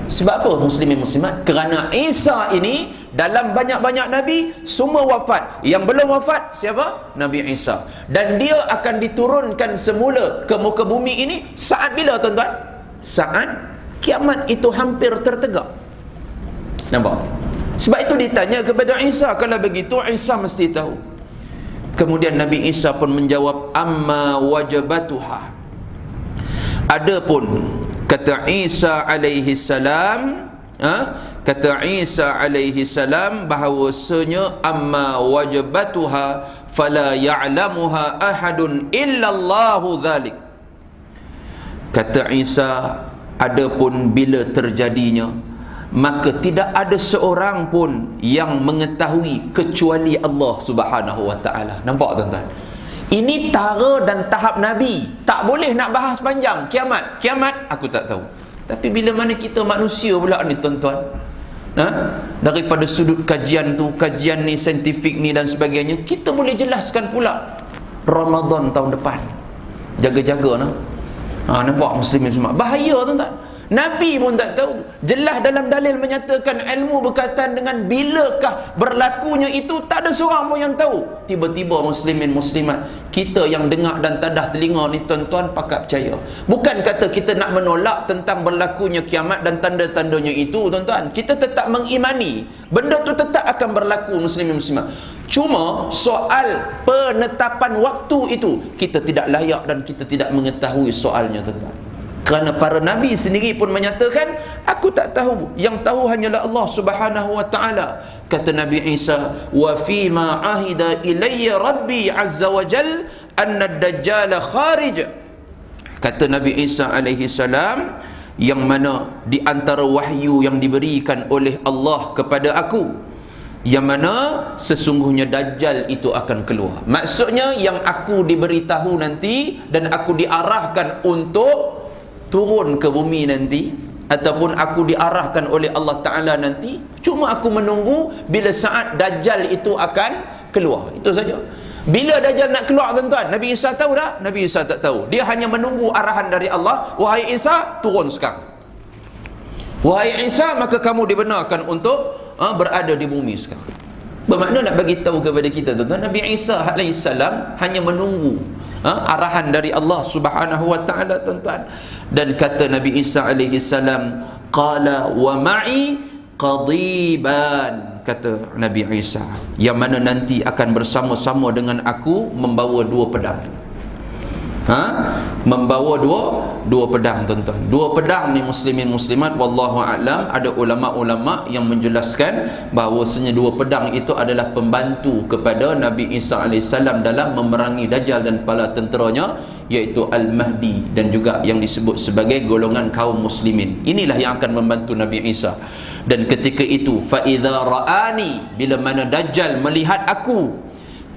Sebab apa muslimin muslimat? Kerana Isa ini dalam banyak-banyak nabi semua wafat. Yang belum wafat siapa? Nabi Isa. Dan dia akan diturunkan semula ke muka bumi ini saat bila tuan-tuan? Saat kiamat itu hampir tertegak. Nampak? Sebab itu ditanya kepada Isa. Kalau begitu Isa mesti tahu. Kemudian Nabi Isa pun menjawab, amma wajabatuha, adapun kata Isa alaihi salam, kata Isa alaihi salam bahawasanya amma wajabatuha fala ya'lamuha ahadun illallahu dhalik. Kata Isa, adapun bila terjadinya, maka tidak ada seorang pun yang mengetahui kecuali Allah Subhanahu wa taala. Nampak tuan-tuan? Ini tara dan tahap Nabi. Tak boleh nak bahas panjang kiamat. Kiamat aku tak tahu. Tapi bila mana kita manusia pula ni tuan-tuan, daripada sudut kajian tu, kajian ni, saintifik ni dan sebagainya, kita boleh jelaskan pula Ramadan tahun depan. Jaga-jaga nah. Nampak muslimin semua. Bahaya tuan-tuan. Nabi pun tak tahu. Jelas dalam dalil menyatakan ilmu berkaitan dengan bilakah berlakunya itu, tak ada seorang pun yang tahu. Tiba-tiba muslimin muslimat, kita yang dengar dan tadah telinga ni tuan-tuan pakat percaya. Bukan kata kita nak menolak tentang berlakunya kiamat dan tanda-tandanya itu tuan-tuan. Kita tetap mengimani benda tu tetap akan berlaku muslimin muslimat. Cuma soal penetapan waktu itu kita tidak layak dan kita tidak mengetahui soalnya tuan-tuan. Kerana para nabi sendiri pun menyatakan, aku tak tahu, yang tahu hanyalah Allah Subhanahu wa taala. Kata Nabi Isa, wa fi ma ahida ilayya rabbi azza wa jal anna ad-dajjal kharij. Kata Nabi Isa alaihi salam, yang mana di antara wahyu yang diberikan oleh Allah kepada aku, yang mana sesungguhnya Dajjal itu akan keluar. Maksudnya yang aku diberitahu nanti dan aku diarahkan untuk turun ke bumi nanti, ataupun aku diarahkan oleh Allah Ta'ala nanti, cuma aku menunggu bila saat Dajjal itu akan keluar. Itu saja. Bila Dajjal nak keluar, tuan-tuan, Nabi Isa tahu tak? Nabi Isa tak tahu. Dia hanya menunggu arahan dari Allah. Wahai Isa, turun sekarang. Wahai Isa, maka kamu dibenarkan untuk berada di bumi sekarang. Bermakna nak bagi tahu kepada kita, tuan-tuan, Nabi Isa alaihissalam hanya menunggu arahan dari Allah Subhanahu wa taala, tuan-tuan. Dan kata Nabi Isa alaihissalam, qala wa ma'i qadiban, kata Nabi Isa, yang mana nanti akan bersama-sama dengan aku membawa dua pedang. Membawa dua pedang, tuan-tuan. Dua pedang ni muslimin muslimat, wallahu a'lam, ada ulama-ulama yang menjelaskan bahawasanya dua pedang itu adalah pembantu kepada Nabi Isa AS dalam memerangi Dajjal dan para tenteranya, iaitu Al-Mahdi dan juga yang disebut sebagai golongan kaum muslimin. Inilah yang akan membantu Nabi Isa. Dan ketika itu, fa idza ra'ani, bila mana Dajjal melihat aku,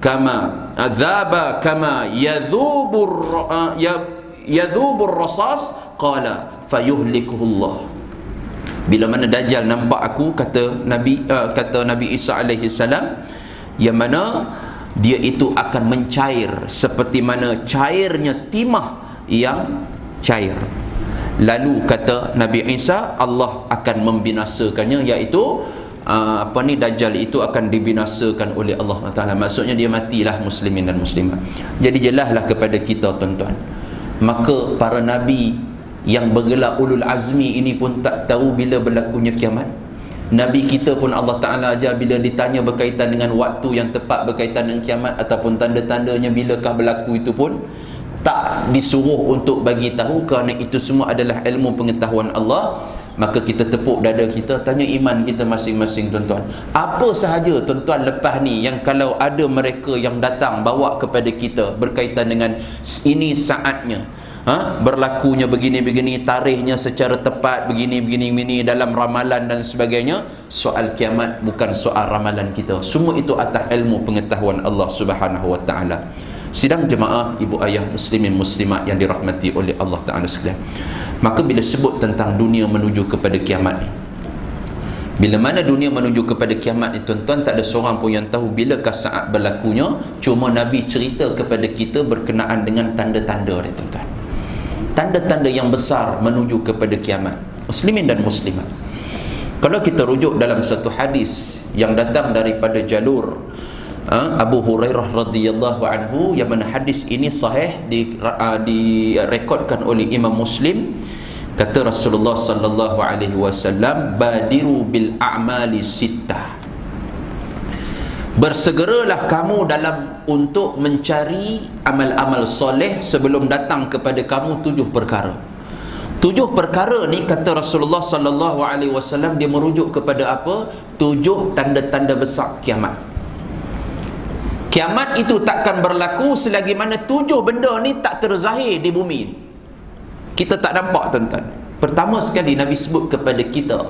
kama adzaba kama yadhubur rasas, qala fayuhlikuhullah. Bila mana Dajjal nampak aku, kata Nabi Isa alaihi salam, yang mana dia itu akan mencair seperti mana cairnya timah yang cair. Lalu kata Nabi Isa, Allah akan membinasakannya, iaitu Dajjal itu akan dibinasakan oleh Allah Ta'ala. Maksudnya dia matilah, muslimin dan muslimat. Jadi jelaslah kepada kita, tuan-tuan, maka para nabi yang bergelar ulul azmi ini pun tak tahu bila berlakunya kiamat. Nabi kita pun Allah Ta'ala ajar, bila ditanya berkaitan dengan waktu yang tepat berkaitan dengan kiamat ataupun tanda-tandanya bilakah berlaku, itu pun tak disuruh untuk bagi tahu, kerana itu semua adalah ilmu pengetahuan Allah. Maka kita tepuk dada kita, tanya iman kita masing-masing, tuan-tuan. Apa sahaja, tuan-tuan, lepas ni yang kalau ada mereka yang datang bawa kepada kita berkaitan dengan ini saatnya, berlakunya begini-begini, tarikhnya secara tepat begini-begini dalam ramalan dan sebagainya, soal kiamat bukan soal ramalan kita. Semua itu atas ilmu pengetahuan Allah Subhanahu wa taala. Sidang jemaah, ibu ayah muslimin muslimat yang dirahmati oleh Allah Ta'ala sekalian, maka bila sebut tentang dunia menuju kepada kiamat ni, bila mana dunia menuju kepada kiamat ni, tuan-tuan, tak ada seorang pun yang tahu bilakah saat berlakunya. Cuma Nabi cerita kepada kita berkenaan dengan tanda-tanda dia, tuan-tuan. Tanda-tanda yang besar menuju kepada kiamat, muslimin dan muslimat. Kalau kita rujuk dalam satu hadis yang datang daripada jalur Abu Hurairah radhiyallahu anhu, yang mana hadis ini sahih, direkodkan oleh Imam Muslim. Kata Rasulullah sallallahu alaihi wasallam, badiru bil a'mali sittah, bersegeralah kamu dalam untuk mencari amal-amal soleh sebelum datang kepada kamu 7 perkara. 7 perkara ni, kata Rasulullah sallallahu alaihi wasallam, dia merujuk kepada apa? 7 tanda-tanda besar kiamat. Kiamat itu takkan berlaku selagi mana 7 benda ni tak terzahir di bumi. Kita tak nampak, tuan-tuan. Pertama sekali Nabi sebut kepada kita,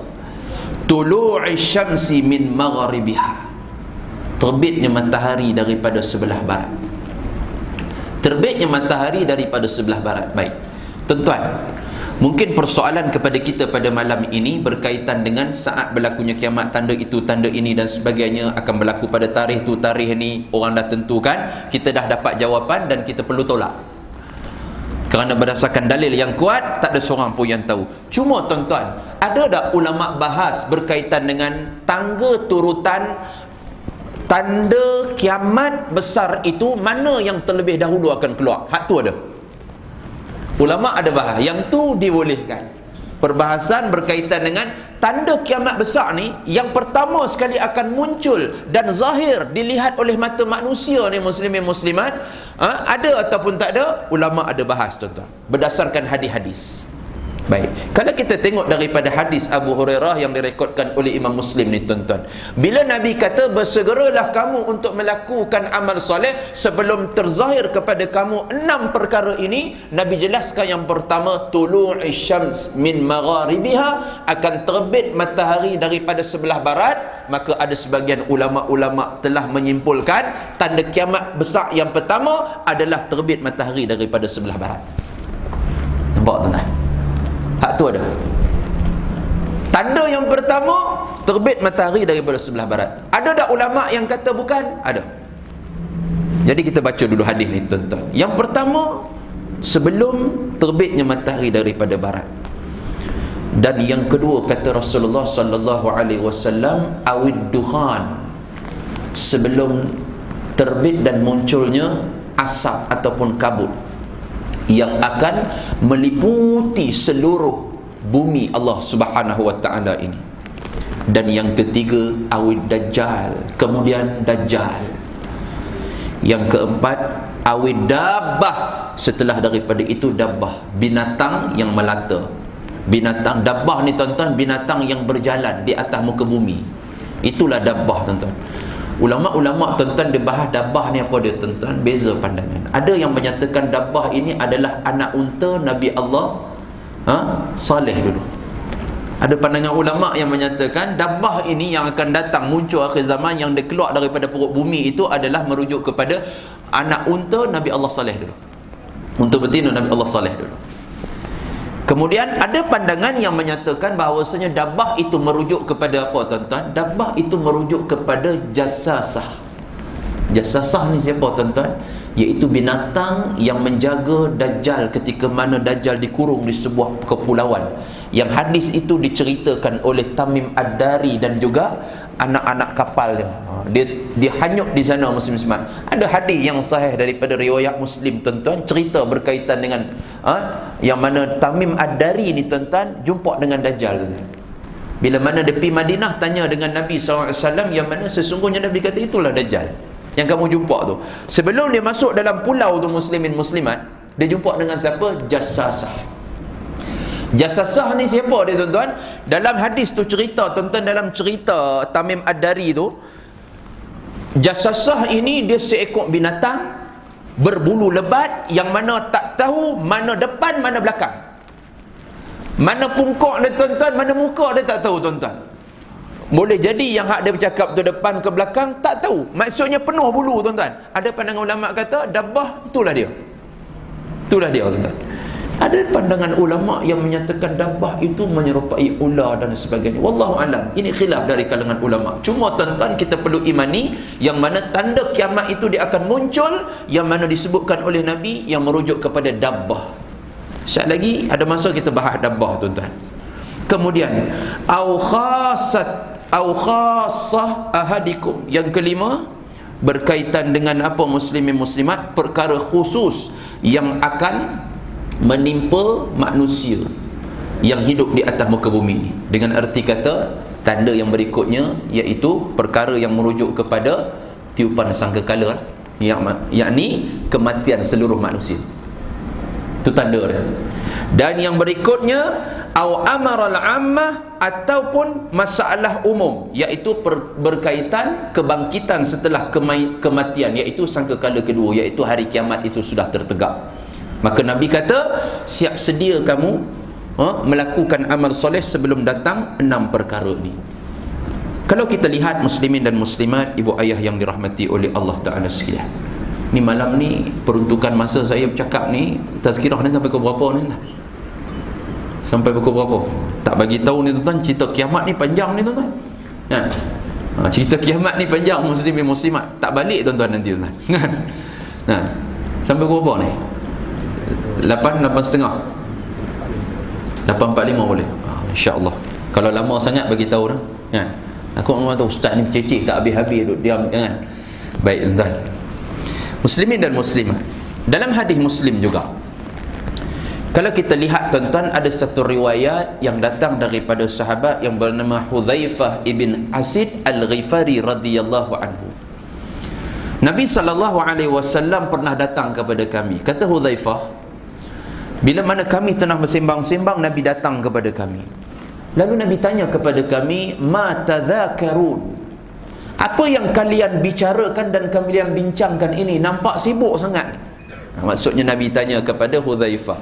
tulu'i syamsi min magharibiha, terbitnya matahari daripada sebelah barat. Terbitnya matahari daripada sebelah barat. Baik, tuan-tuan, mungkin persoalan kepada kita pada malam ini berkaitan dengan saat berlakunya kiamat, tanda itu, tanda ini dan sebagainya akan berlaku pada tarikh tu, tarikh ni orang dah tentukan, kita dah dapat jawapan dan kita perlu tolak. Kerana berdasarkan dalil yang kuat, tak ada seorang pun yang tahu. Cuma, tuan-tuan, ada tak ulama bahas berkaitan dengan tangga turutan tanda kiamat besar itu, mana yang terlebih dahulu akan keluar? Hak tu ada. Ulama ada bahas, yang tu dibolehkan. Perbahasan berkaitan dengan tanda kiamat besar ni, yang pertama sekali akan muncul dan zahir dilihat oleh mata manusia ni, muslimin muslimat, ada ataupun tak ada, ulama ada bahas, tuan-tuan, berdasarkan hadis-hadis. Baik, kalau kita tengok daripada hadis Abu Hurairah yang direkodkan oleh Imam Muslim ni tuan-tuan, bila Nabi kata bersegeralah kamu untuk melakukan amal soleh sebelum terzahir kepada kamu 6 perkara ini, Nabi jelaskan yang pertama, tulu'i syams min magharibiha, akan terbit matahari daripada sebelah barat. Maka ada sebagian ulama-ulama telah menyimpulkan tanda kiamat besar yang pertama adalah terbit matahari daripada sebelah barat. Nampak tuan-tuan? Hak tu ada. Tanda yang pertama, terbit matahari daripada sebelah barat. Ada tak ulama yang kata bukan? Ada. Jadi kita baca dulu hadis ni tuan-tuan. Yang pertama, sebelum terbitnya matahari daripada barat. Dan yang kedua, kata Rasulullah sallallahu alaihi wasallam, awid dukhan, sebelum terbit dan munculnya asap ataupun kabut yang akan meliputi seluruh bumi Allah Subhanahu wa taala ini. Dan yang ketiga, awid dajjal, kemudian dajjal. Yang keempat, awid dabbah, setelah daripada itu dabbah, binatang yang melata. Binatang dabbah ni tuan-tuan, binatang yang berjalan di atas muka bumi. Itulah dabbah tuan-tuan. Ulama-ulama tuan-tuan dia bahas dabbah ni apa dia tuan-tuan, beza pandangan. Ada yang menyatakan dabbah ini adalah anak unta Nabi Allah Saleh dulu. Ada pandangan ulama yang menyatakan dabbah ini yang akan datang muncul akhir zaman, yang dia keluar daripada perut bumi itu adalah merujuk kepada anak unta Nabi Allah Saleh dulu, unta betina Nabi Allah Saleh dulu. Kemudian ada pandangan yang menyatakan bahawasanya dabbah itu merujuk kepada apa tuan-tuan? Dabbah itu merujuk kepada jasasah. Jasasah ni siapa tuan-tuan? Iaitu binatang yang menjaga Dajjal ketika mana Dajjal dikurung di sebuah kepulauan. Yang hadis itu diceritakan oleh Tamim Ad-Dari dan juga anak-anak kapalnya. Dia hanyut di sana muslim-muslimat. Ada hadis yang sahih daripada riwayat Muslim tuan-tuan, cerita berkaitan dengan yang mana Tamim Ad-Dari ni tuan-tuan jumpa dengan Dajjal. Bila mana dia pergi Madinah, tanya dengan Nabi SAW, yang mana sesungguhnya Nabi kata itulah Dajjal yang kamu jumpa tu. Sebelum dia masuk dalam pulau tu muslimin muslimat, dia jumpa dengan siapa? Jasasah. Jasasah ni siapa dia tuan-tuan? Dalam hadis tu cerita tuan-tuan, dalam cerita Tamim Ad-Dari tu, Jasasah ini dia seekor binatang berbulu lebat yang mana tak tahu mana depan mana belakang, mana pungkak dia tuan-tuan, mana muka dia tak tahu tuan-tuan. Boleh jadi yang hak dia bercakap tu depan ke belakang tak tahu, maksudnya penuh bulu tuan-tuan. Ada pandangan ulama kata dabbah itulah dia, itulah dia tuan-tuan. Ada pandangan ulama yang menyatakan dabbah itu menyerupai ular dan sebagainya. Wallahu alam, ini khilaf dari kalangan ulama. Cuma tuan-tuan kita perlu imani yang mana tanda kiamat itu dia akan muncul, yang mana disebutkan oleh Nabi yang merujuk kepada dabbah. Sekali lagi ada masa kita bahas dabbah tuan-tuan. Kemudian au khassah ahadikum, yang kelima berkaitan dengan apa muslimin muslimat, perkara khusus yang akan menimpa manusia yang hidup di atas muka bumi ini. Dengan arti kata tanda yang berikutnya, iaitu perkara yang merujuk kepada tiupan sangkakala, yakni kematian seluruh manusia. Itu tanda dia. Dan yang berikutnya au amaral ammah, ataupun masalah umum, iaitu berkaitan kebangkitan setelah kematian, iaitu sangkakala kedua, iaitu hari kiamat itu sudah tertegak. Maka Nabi kata siap sedia kamu melakukan amal soleh sebelum datang 6 perkara ni. Kalau kita lihat muslimin dan muslimat, ibu ayah yang dirahmati oleh Allah Ta'ala sekalian, ni malam ni peruntukan masa saya bercakap ni, tazkirah ni sampai ke berapa ni? Sampai pukul berapa? Tak bagi tahu ni tuan-tuan. Cerita kiamat ni panjang ni tuan-tuan. Cerita kiamat ni panjang muslimin muslimat. Tak balik tuan-tuan nanti tuan-tuan. Sampai pukul berapa ni? 8.30. 8.45 boleh. InsyaAllah. Kalau lama sangat bagi tahu dah. Kan? Aku orang tahu ustaz ni cecik tak habis-habis duduk diam, jangan. Baik tuan-tuan. Muslimin dan muslimat, dalam hadis Muslim juga, kalau kita lihat tuan-tuan, ada satu riwayat yang datang daripada sahabat yang bernama Hudzaifah ibn Asid Al-Ghifari radhiyallahu anhu. Nabi SAW pernah datang kepada kami. Kata Hudzaifah, Bila mana kami tengah bersembang-sembang, Nabi datang kepada kami. Lalu Nabi tanya kepada kami, ma tadzakarun, apa yang kalian bicarakan dan kalian bincangkan ini? Nampak sibuk sangat. Maksudnya Nabi tanya kepada Hudzaifah.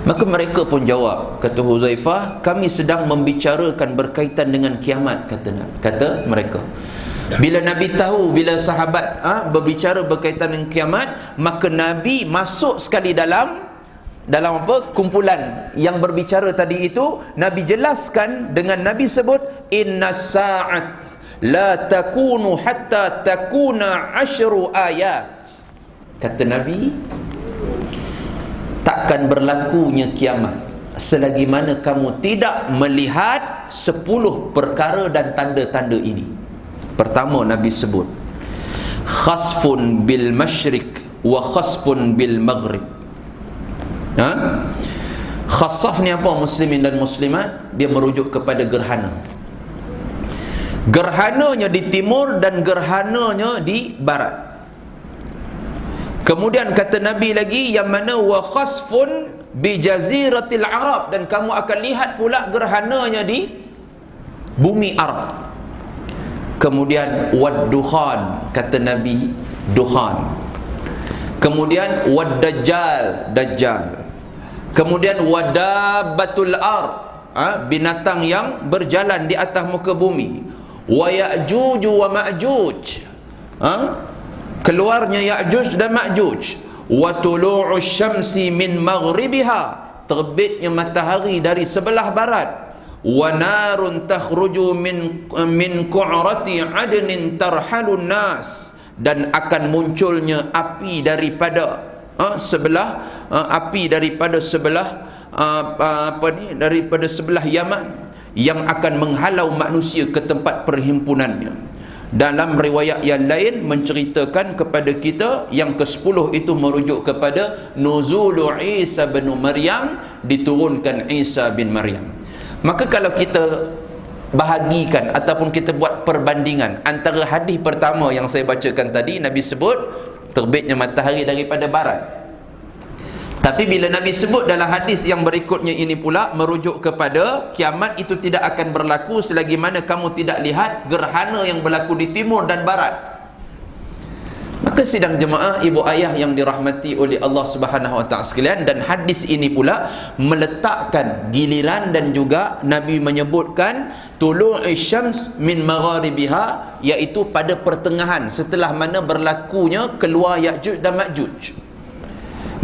Maka mereka pun jawab, kata Hudzaifah, kami sedang membicarakan berkaitan dengan kiamat, kata mereka. Bila Nabi tahu, bila sahabat berbicara berkaitan dengan kiamat, maka Nabi masuk sekali dalam apa? Kumpulan yang berbicara tadi itu. Nabi jelaskan dengan Nabi sebut, innas sa'at la takunu hatta takuna 10 ayat. Kata Nabi, takkan berlakunya kiamat selagi mana kamu tidak melihat 10 perkara dan tanda-tanda ini. Pertama Nabi sebut, khasfun bil masyriq wa khasfun bil maghrib. Khasaf ni apa, muslimin dan muslimat? Dia merujuk kepada gerhana. Gerhananya di timur dan gerhananya di barat. Kemudian kata Nabi lagi, yang mana wa khasfun bi jaziratil Arab, dan kamu akan lihat pula gerhananya di bumi Arab. Kemudian wad dukhan, kata Nabi, dukhan. Kemudian wad dajjal, dajjal. Kemudian wadabatul ard, binatang yang berjalan di atas muka bumi. Wa ya'juj wa ma'juj, keluarnya Ya'juj dan Ma'juj. Wa tulu'u syamsi min maghribiha, terbitnya matahari dari sebelah barat. Wa narun takhruju min ku'rati adnin tarhalun nas, dan akan munculnya api daripada daripada sebelah Yaman, yang akan menghalau manusia ke tempat perhimpunannya. Dalam riwayat yang lain menceritakan kepada kita, yang ke-10 itu merujuk kepada nuzulu Isa bin Maryam, diturunkan Isa bin Maryam. Maka kalau kita bahagikan ataupun kita buat perbandingan antara hadis pertama yang saya bacakan tadi, Nabi sebut terbitnya matahari daripada barat. Tapi bila Nabi sebut dalam hadis yang berikutnya ini pula merujuk kepada kiamat itu tidak akan berlaku selagi mana kamu tidak lihat gerhana yang berlaku di timur dan barat. Maka sidang jemaah, ibu ayah yang dirahmati oleh Allah Subhanahu wa taala sekalian, dan hadis ini pula meletakkan giliran, dan juga Nabi menyebutkan tulu'i syams min magharibiha, iaitu pada pertengahan setelah mana berlakunya keluar Ya'juj dan Ma'juj.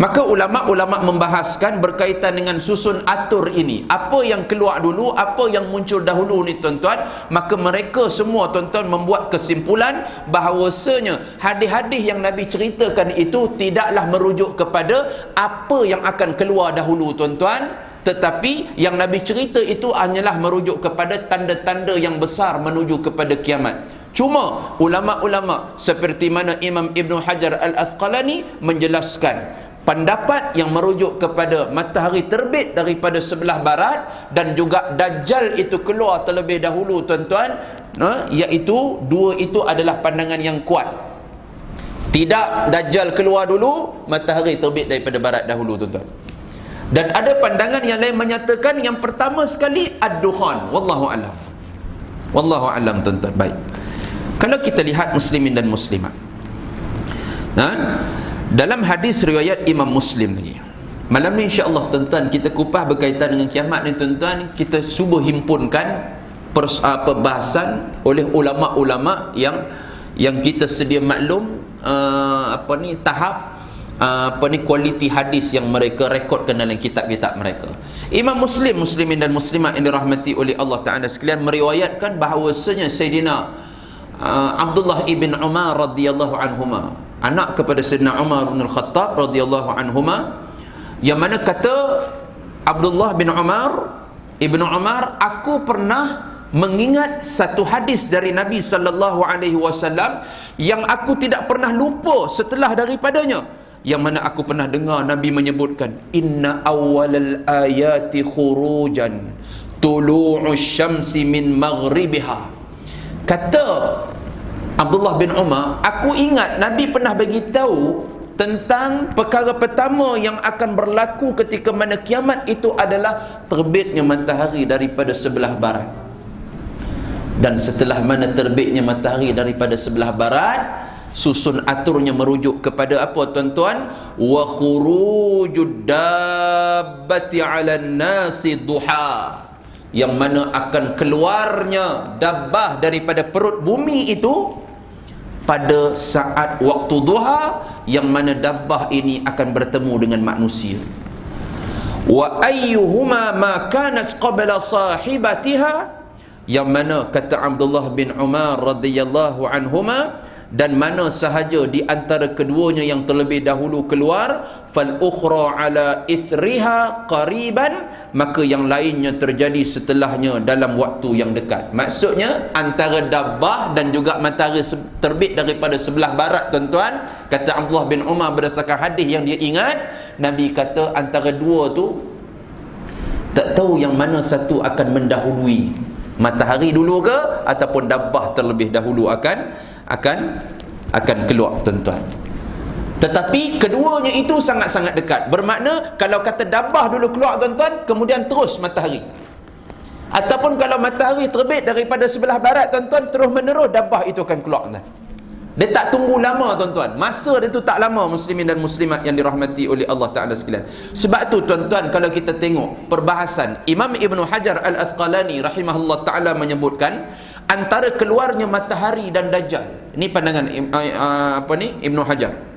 Maka ulama-ulama membahaskan berkaitan dengan susun atur ini, apa yang keluar dulu, apa yang muncul dahulu ni tuan-tuan. Maka mereka semua tuan-tuan membuat kesimpulan bahawasanya hadis-hadis yang Nabi ceritakan itu tidaklah merujuk kepada apa yang akan keluar dahulu tuan-tuan, tetapi yang Nabi cerita itu hanyalah merujuk kepada tanda-tanda yang besar menuju kepada kiamat. Cuma ulama-ulama seperti mana Imam Ibn Hajar Al-Asqalani menjelaskan pendapat yang merujuk kepada matahari terbit daripada sebelah barat dan juga Dajjal itu keluar terlebih dahulu tuan-tuan, iaitu dua itu adalah pandangan yang kuat. Tidak Dajjal keluar dulu, matahari terbit daripada barat dahulu tuan-tuan. Dan ada pandangan yang lain menyatakan yang pertama sekali ad-dukhan. Wallahu alam. Wallahu alam tuan-tuan. Baik. Kalau kita lihat muslimin dan muslimat, dalam hadis riwayat Imam Muslim lagi, malam ni insya-Allah tuan-tuan kita kupas berkaitan dengan kiamat ni tuan-tuan. Kita cuba himpunkan perbahasan oleh ulama-ulama yang kita sedia maklum tahap kualiti hadis yang mereka rekodkan dalam kitab-kitab mereka. Imam Muslim, muslimin dan muslimat yang dirahmati oleh Allah Taala sekalian, meriwayatkan bahawasanya Sayyidina Abdullah ibn Umar radhiyallahu anhuma, anak kepada Sayyidina Umar bin Al-Khattab radhiyallahu anhuma, yang mana kata Abdullah bin Umar, Ibnu Umar, aku pernah mengingat satu hadis dari Nabi sallallahu alaihi wasallam yang aku tidak pernah lupa setelah daripadanya, yang mana aku pernah dengar Nabi menyebutkan, inna awwalal ayati khurujan tulu'u syamsi min maghribiha. Kata Abdullah bin Umar, aku ingat Nabi pernah beritahu tentang perkara pertama yang akan berlaku ketika mana kiamat itu adalah terbitnya matahari daripada sebelah barat. Dan setelah mana terbitnya matahari daripada sebelah barat, susun aturnya merujuk kepada apa tuan-tuan? Wa khurujud dabbati 'alan nasi duha, yang mana akan keluarnya dabbah daripada perut bumi itu pada saat waktu duha, yang mana dabbah ini akan bertemu dengan manusia. Wa ayyuhuma ma kanat qabla sahibatiha, yang mana kata Abdullah bin Umar radhiyallahu anhuma, dan mana sahaja di antara keduanya yang terlebih dahulu keluar, fal ukhra ala ithriha qariban, maka yang lainnya terjadi setelahnya dalam waktu yang dekat. Maksudnya antara dabbah dan juga matahari terbit daripada sebelah barat tuan-tuan, kata Abdullah bin Umar berdasarkan hadis yang dia ingat, Nabi kata antara dua tu tak tahu yang mana satu akan mendahului, matahari dulu ke ataupun dabbah terlebih dahulu akan keluar tuan-tuan. Tetapi keduanya itu sangat-sangat dekat. Bermakna kalau kata dabbah dulu keluar tuan-tuan, kemudian terus matahari. Ataupun kalau matahari terbit daripada sebelah barat tuan-tuan, terus menerus dabbah itu akan keluar tuan. Dia tak tunggu lama tuan-tuan. Masa dia tu tak lama, muslimin dan muslimat yang dirahmati oleh Allah Ta'ala sekalian. Sebab tu tuan-tuan, kalau kita tengok perbahasan Imam Ibn Hajar Al-Asqalani rahimahullah Ta'ala menyebutkan antara keluarnya matahari dan Dajjal. Ini pandangan Ibn Hajar.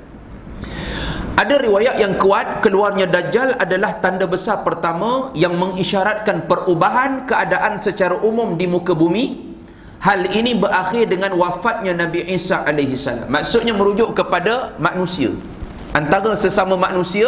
Ada riwayat yang kuat keluarnya Dajjal adalah tanda besar pertama yang mengisyaratkan perubahan keadaan secara umum di muka bumi. Hal ini berakhir dengan wafatnya Nabi Isa alaihi salam. Maksudnya merujuk kepada manusia. Antara sesama manusia,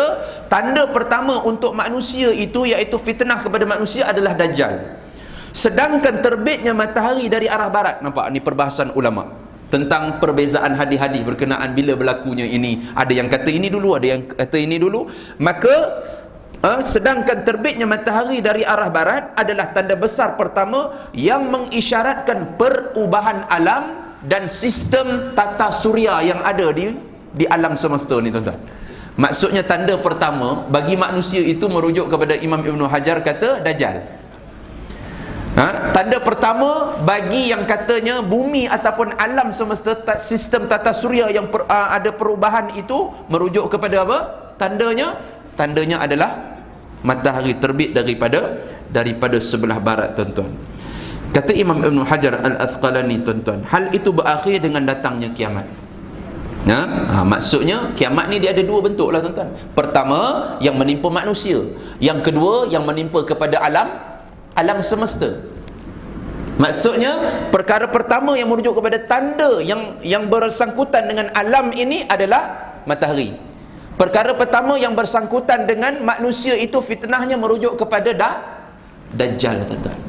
tanda pertama untuk manusia itu iaitu fitnah kepada manusia adalah Dajjal. Sedangkan terbitnya matahari dari arah barat. Nampak ni perbahasan ulama tentang perbezaan hadis-hadis berkenaan bila berlakunya ini. Ada yang kata ini dulu, ada yang kata ini dulu. Maka sedangkan terbitnya matahari dari arah barat adalah tanda besar pertama yang mengisyaratkan perubahan alam dan sistem tata suria yang ada di alam semesta ni tuan-tuan. Maksudnya tanda pertama bagi manusia itu merujuk kepada Imam Ibn Hajar kata Dajjal. Tanda pertama bagi yang katanya bumi ataupun alam semesta, sistem tata suria yang ada perubahan itu merujuk kepada apa? Tandanya adalah matahari terbit daripada sebelah barat tuan-tuan. Kata Imam Ibn Hajar Al-Asqalani tuan-tuan, hal itu berakhir dengan datangnya kiamat. Maksudnya kiamat ni dia ada dua bentuk lah tuan-tuan. Pertama yang menimpa manusia, yang kedua yang menimpa kepada alam semesta. Maksudnya perkara pertama yang merujuk kepada tanda yang bersangkutan dengan alam ini adalah matahari. Perkara pertama yang bersangkutan dengan manusia itu fitnahnya merujuk kepada Dajjal tuan-tuan.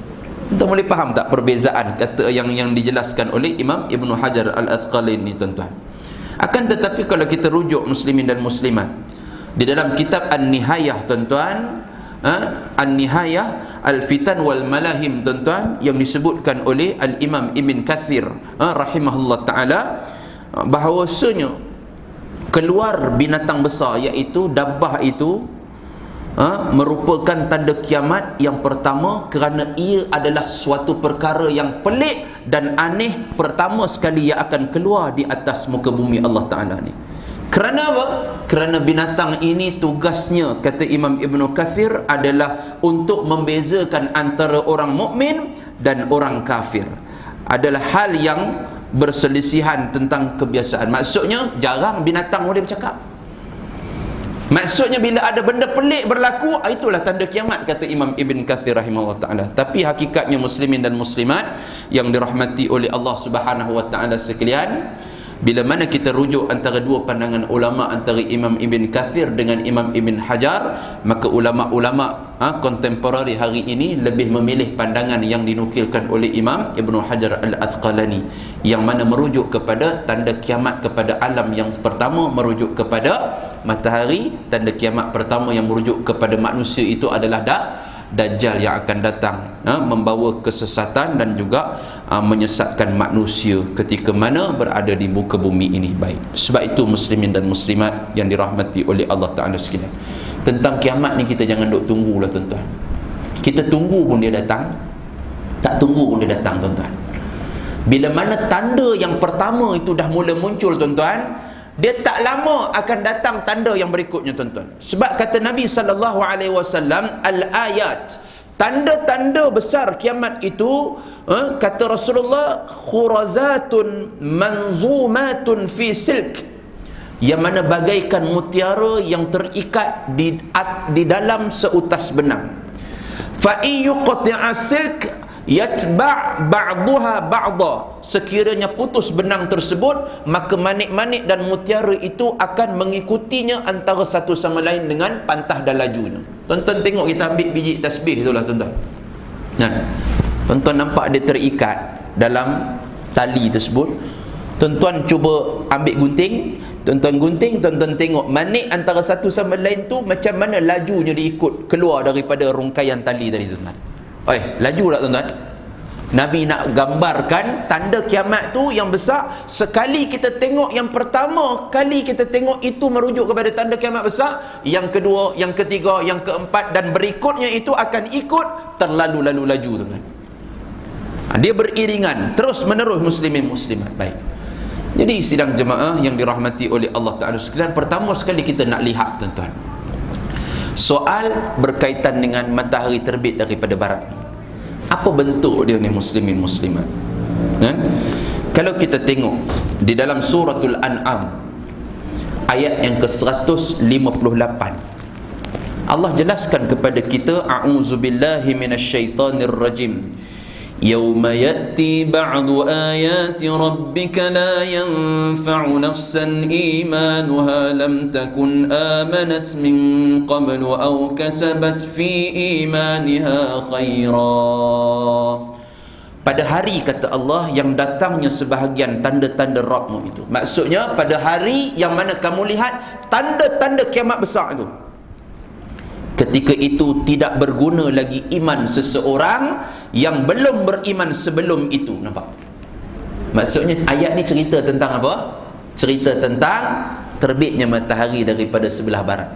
Kita boleh faham tak perbezaan kata yang dijelaskan oleh Imam Ibn Hajar Al-Asqalani tuan-tuan. Akan tetapi kalau kita rujuk muslimin dan muslimat di dalam kitab An-Nihayah tuan-tuan, An-Nihayah Al-Fitan wal Malahim tuan-tuan, yang disebutkan oleh Al-Imam Ibn Kathir rahimahullah ta'ala, bahawasanya keluar binatang besar iaitu dabbah itu merupakan tanda kiamat yang pertama kerana ia adalah suatu perkara yang pelik dan aneh pertama sekali yang akan keluar di atas muka bumi Allah Ta'ala ni. Kerana apa? Kerana binatang ini tugasnya, kata Imam Ibn Kathir, adalah untuk membezakan antara orang mukmin dan orang kafir. Adalah hal yang berselisihan tentang kebiasaan. Maksudnya jarang binatang boleh bercakap. Maksudnya bila ada benda pelik berlaku, itulah tanda kiamat, kata Imam Ibn Kathir rahimahullah ta'ala. Tapi hakikatnya muslimin dan muslimat yang dirahmati oleh Allah Subhanahu wa ta'ala sekalian, bila mana kita rujuk antara dua pandangan ulama, antara Imam Ibn Kathir dengan Imam Ibn Hajar, maka ulama-ulama kontemporari hari ini lebih memilih pandangan yang dinukilkan oleh Imam Ibn Hajar Al-Asqalani, yang mana merujuk kepada tanda kiamat kepada alam yang pertama merujuk kepada matahari, tanda kiamat pertama yang merujuk kepada manusia itu adalah Dajjal yang akan datang, membawa kesesatan dan juga menyesatkan manusia ketika mana berada di muka bumi ini. Baik, sebab itu muslimin dan muslimat yang dirahmati oleh Allah Ta'ala sekalian, tentang kiamat ni kita jangan duk tunggulah tuan-tuan. Kita tunggu pun dia datang, tak tunggu pun dia datang tuan-tuan. Bila mana tanda yang pertama itu dah mula muncul tuan-tuan, dia tak lama akan datang tanda yang berikutnya tuan-tuan. Sebab kata Nabi SAW, al-ayat, tanda-tanda besar kiamat itu, kata Rasulullah, khurazatun manzumatun fi silk, yang mana bagaikan mutiara yang terikat di dalam seutas benang. Fa iyuqti'a silk yatba' ba'daha ba'da, sekiranya putus benang tersebut, maka manik-manik dan mutiara itu akan mengikutinya antara satu sama lain dengan pantah dan lajunya. Tuan-tuan tengok, kita ambil biji tasbih itulah tuan-tuan. Tuan-tuan nampak dia terikat dalam tali tersebut. Tuan-tuan cuba ambil gunting, tuan-tuan gunting, tuan-tuan tengok manik antara satu sama lain tu macam mana lajunya diikut keluar daripada rungkaian tali tadi tuan-tuan. Laju tak tuan-tuan? Nabi nak gambarkan tanda kiamat tu yang besar. Sekali kita tengok yang pertama kali kita tengok itu merujuk kepada tanda kiamat besar, yang kedua, yang ketiga, yang keempat dan berikutnya itu akan ikut terlalu laju tuan-tuan. Dia beriringan terus menerus muslimin muslimat. Baik, jadi sidang jemaah yang dirahmati oleh Allah Ta'ala sekalian, pertama sekali kita nak lihat tuan-tuan, soal berkaitan dengan matahari terbit daripada barat. Apa bentuk dia ni muslimin muslimat? Kalau kita tengok di dalam suratul An'am ayat yang ke-158, Allah jelaskan kepada kita, a'udzubillahi minasyaitonir rajim. Yawma ya'ti ba'du ayati rabbika la yanfa'u nafsan imanuha lam takun amanat min qablu aw kasabat fi imaniha khaira. Pada hari, kata Allah, yang datangnya sebahagian tanda-tanda Rabbmu itu. Maksudnya pada hari yang mana kamu lihat tanda-tanda kiamat besar itu, ketika itu tidak berguna lagi iman seseorang yang belum beriman sebelum itu. Nampak? Maksudnya ayat ni cerita tentang apa? Cerita tentang terbitnya matahari daripada sebelah barat.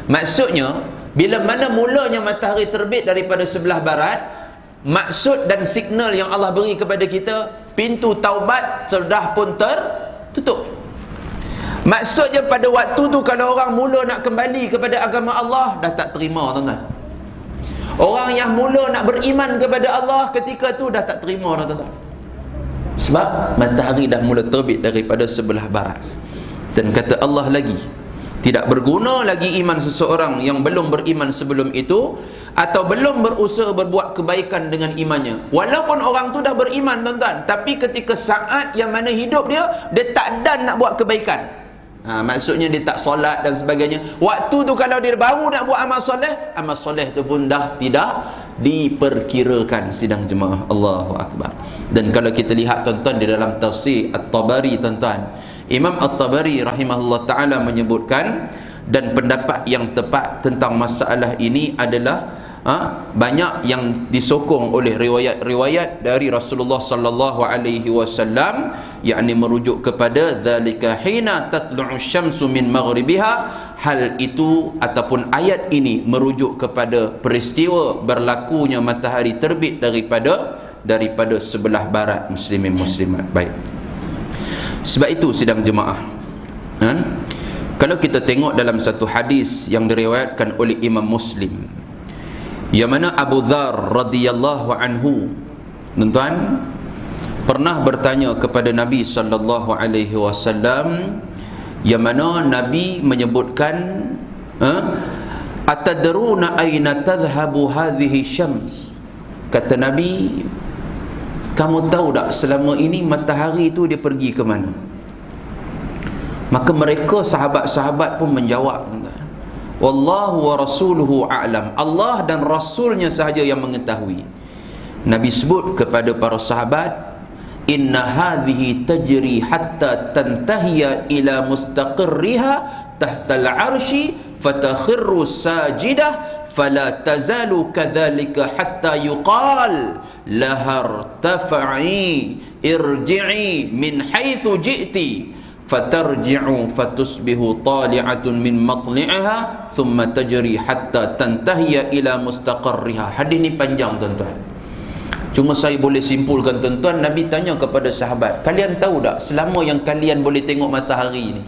Maksudnya bila mana mulanya matahari terbit daripada sebelah barat, maksud dan signal yang Allah beri kepada kita, pintu taubat sudah pun tertutup. Maksudnya pada waktu tu kalau orang mula nak kembali kepada agama Allah, dah tak terima tuan-tuan. Orang yang mula nak beriman kepada Allah ketika tu dah tak terima dah tuan-tuan. Sebab matahari dah mula terbit daripada sebelah barat. Dan kata Allah lagi, tidak berguna lagi iman seseorang yang belum beriman sebelum itu, atau belum berusaha berbuat kebaikan dengan imannya. Walaupun orang tu dah beriman tuan-tuan, tapi ketika saat yang mana hidup dia tak dan nak buat kebaikan. Maksudnya dia tak solat dan sebagainya. Waktu tu kalau dia baru nak buat amal soleh tu pun dah tidak diperkirakan, sidang jemaah. Allahu Akbar. Dan kalau kita lihat tuan-tuan di dalam tafsir At-Tabari tuan-tuan, Imam At-Tabari rahimahullah ta'ala menyebutkan, dan pendapat yang tepat tentang masalah ini adalah banyak yang disokong oleh riwayat-riwayat dari Rasulullah sallallahu alaihi wasallam, yakni merujuk kepada zalika hina tatlu'u syamsu min maghribiha. Hal itu ataupun ayat ini merujuk kepada peristiwa berlakunya matahari terbit daripada sebelah barat, muslimin muslimat. Baik, sebab itu sidang jemaah, kalau kita tengok dalam satu hadis yang diriwayatkan oleh Imam Muslim, yang mana Abu Dzar radhiyallahu anhu tuan-tuan pernah bertanya kepada Nabi sallallahu alaihi wasallam, yang mana Nabi menyebutkan, atadruna aina tadhhabu hadhihi syams? Kata Nabi, kamu tahu tak selama ini matahari itu dia pergi ke mana? Maka mereka sahabat-sahabat pun menjawab, wallahu wa rasuluhu a'lam, Allah dan rasulnya sahaja yang mengetahui. Nabi sebut kepada para sahabat, inna hadhihi tajri hatta tantahiya ila mustaqirriha tahta al-arsy fatakhirru sajidah fala tazalu kadzalika hatta yuqal lahar tafa'i irji'i min haitsu ji'ti fatarji'u fatusbihu tali'atun min matli'iha thumma tajri hatta tantahiya ila mustaqarriha. Hadis ni panjang tuan-tuan, cuma saya boleh simpulkan tuan-tuan. Nabi tanya kepada sahabat, kalian tahu tak selama yang kalian boleh tengok matahari ni,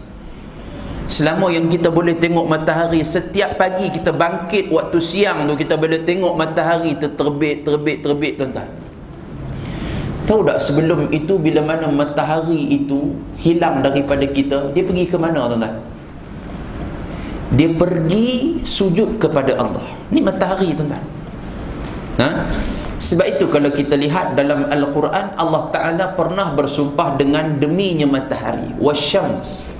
selama yang kita boleh tengok matahari, setiap pagi kita bangkit waktu siang tu kita boleh tengok matahari terbit tuan-tuan. Tahu tak sebelum itu bila mana matahari itu hilang daripada kita, dia pergi ke mana tuan-tuan? Dia pergi sujud kepada Allah. Ni matahari tuan-tuan. Sebab itu kalau kita lihat dalam Al-Quran, Allah Ta'ala pernah bersumpah dengan deminya matahari, wasyams.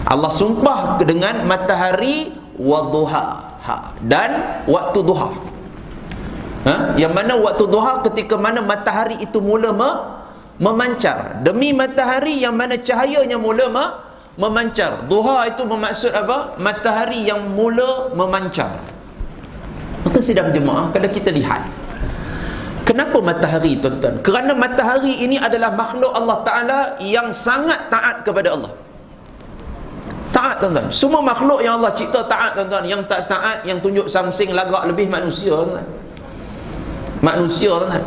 Allah sumpah dengan matahari wadduha, dan waktu duha. Yang mana waktu duha ketika mana matahari itu mula memancar. Demi matahari yang mana cahayanya mula memancar. Duha itu bermaksud apa? Matahari yang mula memancar. Maka sidang jemaah, kalau kita lihat, kenapa matahari tuan-tuan? Kerana matahari ini adalah makhluk Allah Ta'ala yang sangat taat kepada Allah. Taat tuan-tuan. Semua makhluk yang Allah cipta taat tuan-tuan. Yang tak taat, yang tunjuk samsing, lagak lebih manusia tuan-tuan. Manusia tuan-tuan.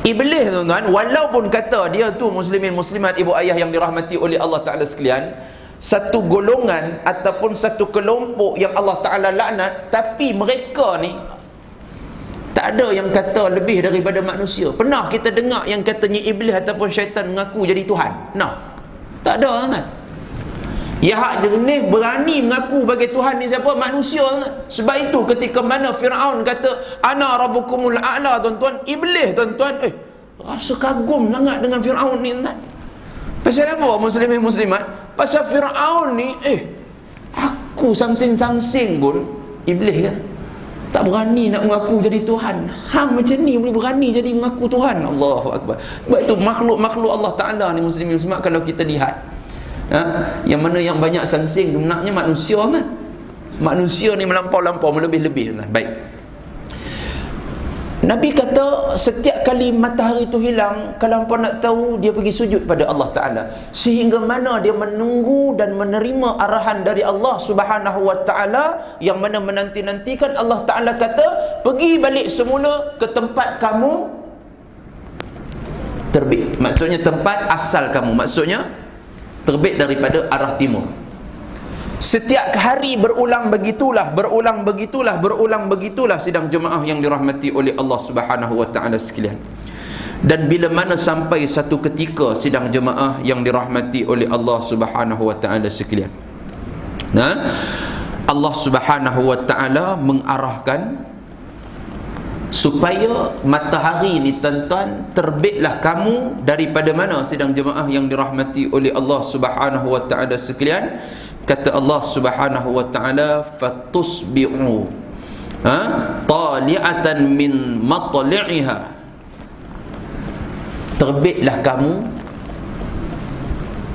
Iblis tuan-tuan, walaupun kata dia tu muslimin muslimat ibu ayah yang dirahmati oleh Allah Ta'ala sekalian, satu golongan ataupun satu kelompok yang Allah Ta'ala laknat, tapi mereka ni tak ada yang kata lebih daripada manusia. Pernah kita dengar yang katanya iblis ataupun syaitan mengaku jadi Tuhan? Nah, tak ada tuan-tuan. Yang hak jernih berani mengaku bagi Tuhan ni siapa? Manusia. Sebab itu ketika mana Fir'aun kata ana rabbukumul a'la tuan-tuan, iblis tuan-tuan rasa kagum sangat dengan Fir'aun ni tuan. Pasal apa muslimin muslimat? Pasal Fir'aun ni aku samsing-samsing pun iblis kan tak berani nak mengaku jadi Tuhan. Hang macam ni boleh berani jadi mengaku Tuhan. Allahu Akbar. Sebab itu makhluk-makhluk Allah Ta'ala ni muslimin muslimat, kalau kita lihat yang mana yang banyak samsing sebenarnya manusia kan. Manusia ni melampau-lampau, melebih-lebih kan. Baik, Nabi kata setiap kali matahari itu hilang, kalau hangpa nak tahu, dia pergi sujud pada Allah Ta'ala, sehingga mana dia menunggu dan menerima arahan dari Allah Subhanahu Wa Ta'ala, yang mana menanti-nantikan Allah Ta'ala kata pergi balik semula ke tempat kamu terbit. Maksudnya tempat asal kamu, maksudnya terbit daripada arah timur. Setiap hari berulang begitulah sidang jemaah yang dirahmati oleh Allah Subhanahu Wa Ta'ala sekalian. Dan bila mana sampai satu ketika sidang jemaah yang dirahmati oleh Allah Subhanahu Wa Ta'ala sekalian, Allah Subhanahu Wa Ta'ala mengarahkan supaya matahari ni tuan-tuan terbitlah kamu daripada mana sidang jemaah yang dirahmati oleh Allah Subhanahu Wa Ta'ala sekalian. Kata Allah Subhanahu Wa Ta'ala fatusbi'u tali'atan min matli'iha, terbitlah kamu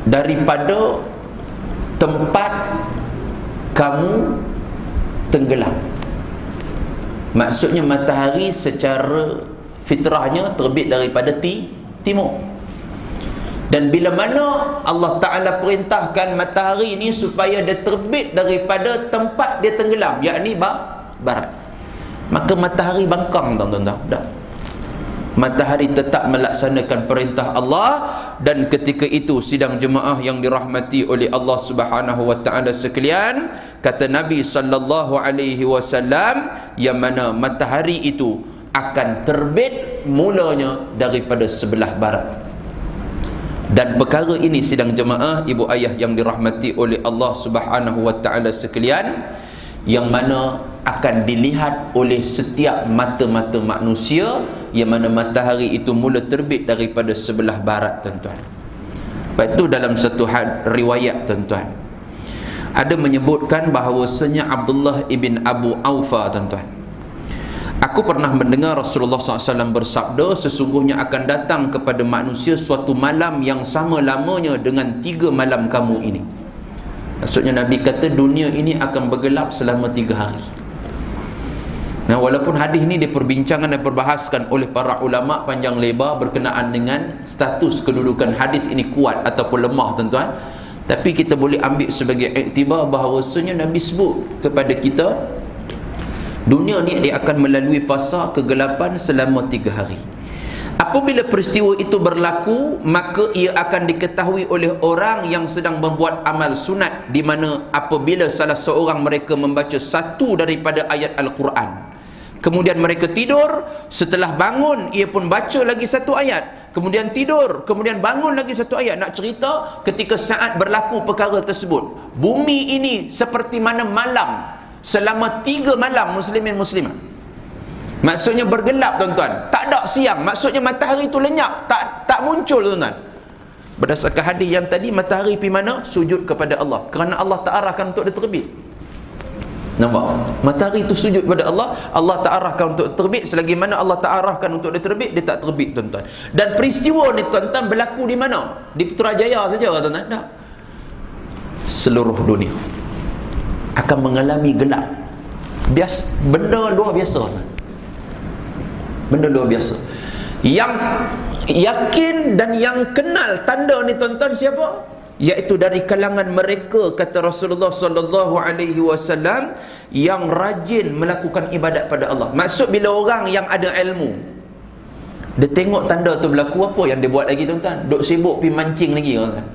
daripada tempat kamu tenggelam. Maksudnya matahari secara fitrahnya terbit daripada timur. Dan bila mana Allah Ta'ala perintahkan matahari ini supaya dia terbit daripada tempat dia tenggelam, yakni barat, maka matahari bangkang tuan-tuan. Matahari tetap melaksanakan perintah Allah. Dan ketika itu sidang jemaah yang dirahmati oleh Allah Subhanahu Wa Ta'ala sekalian, kata Nabi sallallahu alaihi wasallam, yang mana matahari itu akan terbit mulanya daripada sebelah barat. Dan perkara ini sidang jemaah ibu ayah yang dirahmati oleh Allah Subhanahu Wa Ta'ala sekalian, yang mana akan dilihat oleh setiap mata-mata manusia, yang mana matahari itu mula terbit daripada sebelah barat tuan-tuan. Lepas itu dalam satu riwayat tuan-tuan, ada menyebutkan bahawasanya Abdullah ibn Abu Aufa tuan-tuan, aku pernah mendengar Rasulullah SAW bersabda, sesungguhnya akan datang kepada manusia suatu malam yang sama lamanya dengan 3 malam kamu ini. Maksudnya Nabi kata dunia ini akan bergelap selama 3 hari. Nah, walaupun hadis ini diperbincangkan dan perbahaskan oleh para ulama panjang lebar berkenaan dengan status kedudukan hadis ini kuat ataupun lemah tuan-tuan, tapi kita boleh ambil sebagai iktibar bahawasanya Nabi sebut kepada kita dunia ni dia akan melalui fasa kegelapan selama 3 hari. Apabila peristiwa itu berlaku, maka ia akan diketahui oleh orang yang sedang membuat amal sunat, di mana apabila salah seorang mereka membaca satu daripada ayat Al-Quran, kemudian mereka tidur, setelah bangun ia pun baca lagi satu ayat, kemudian tidur, kemudian bangun lagi satu ayat. Nak cerita ketika saat berlaku perkara tersebut, bumi ini seperti mana malam selama 3 malam muslimin muslimat. Maksudnya bergelap tuan-tuan, tak ada siang. Maksudnya matahari itu lenyap, tak muncul tuan-tuan. Berdasarkan hadis yang tadi, matahari pergi mana? Sujud kepada Allah, kerana Allah tak arahkan untuk dia terbit. Nampak? Matahari itu sujud kepada Allah, Allah tak arahkan untuk terbit. Selagi mana Allah tak arahkan untuk dia terbit, dia tak terbit tuan-tuan. Dan peristiwa ni tuan-tuan berlaku di mana? Di Putrajaya saja tuan-tuan? Tak. Seluruh dunia akan mengalami gelap. Benda luar biasa tuan. Benda luar biasa. Yang yakin dan yang kenal tanda ni tuan-tuan siapa? Iaitu dari kalangan mereka, kata Rasulullah sallallahu alaihi wasallam, yang rajin melakukan ibadat pada Allah. Maksud bila orang yang ada ilmu, dia tengok tanda tu berlaku, apa yang dia buat lagi tuan-tuan? Duk sibuk pergi mancing lagi tuan-tuan.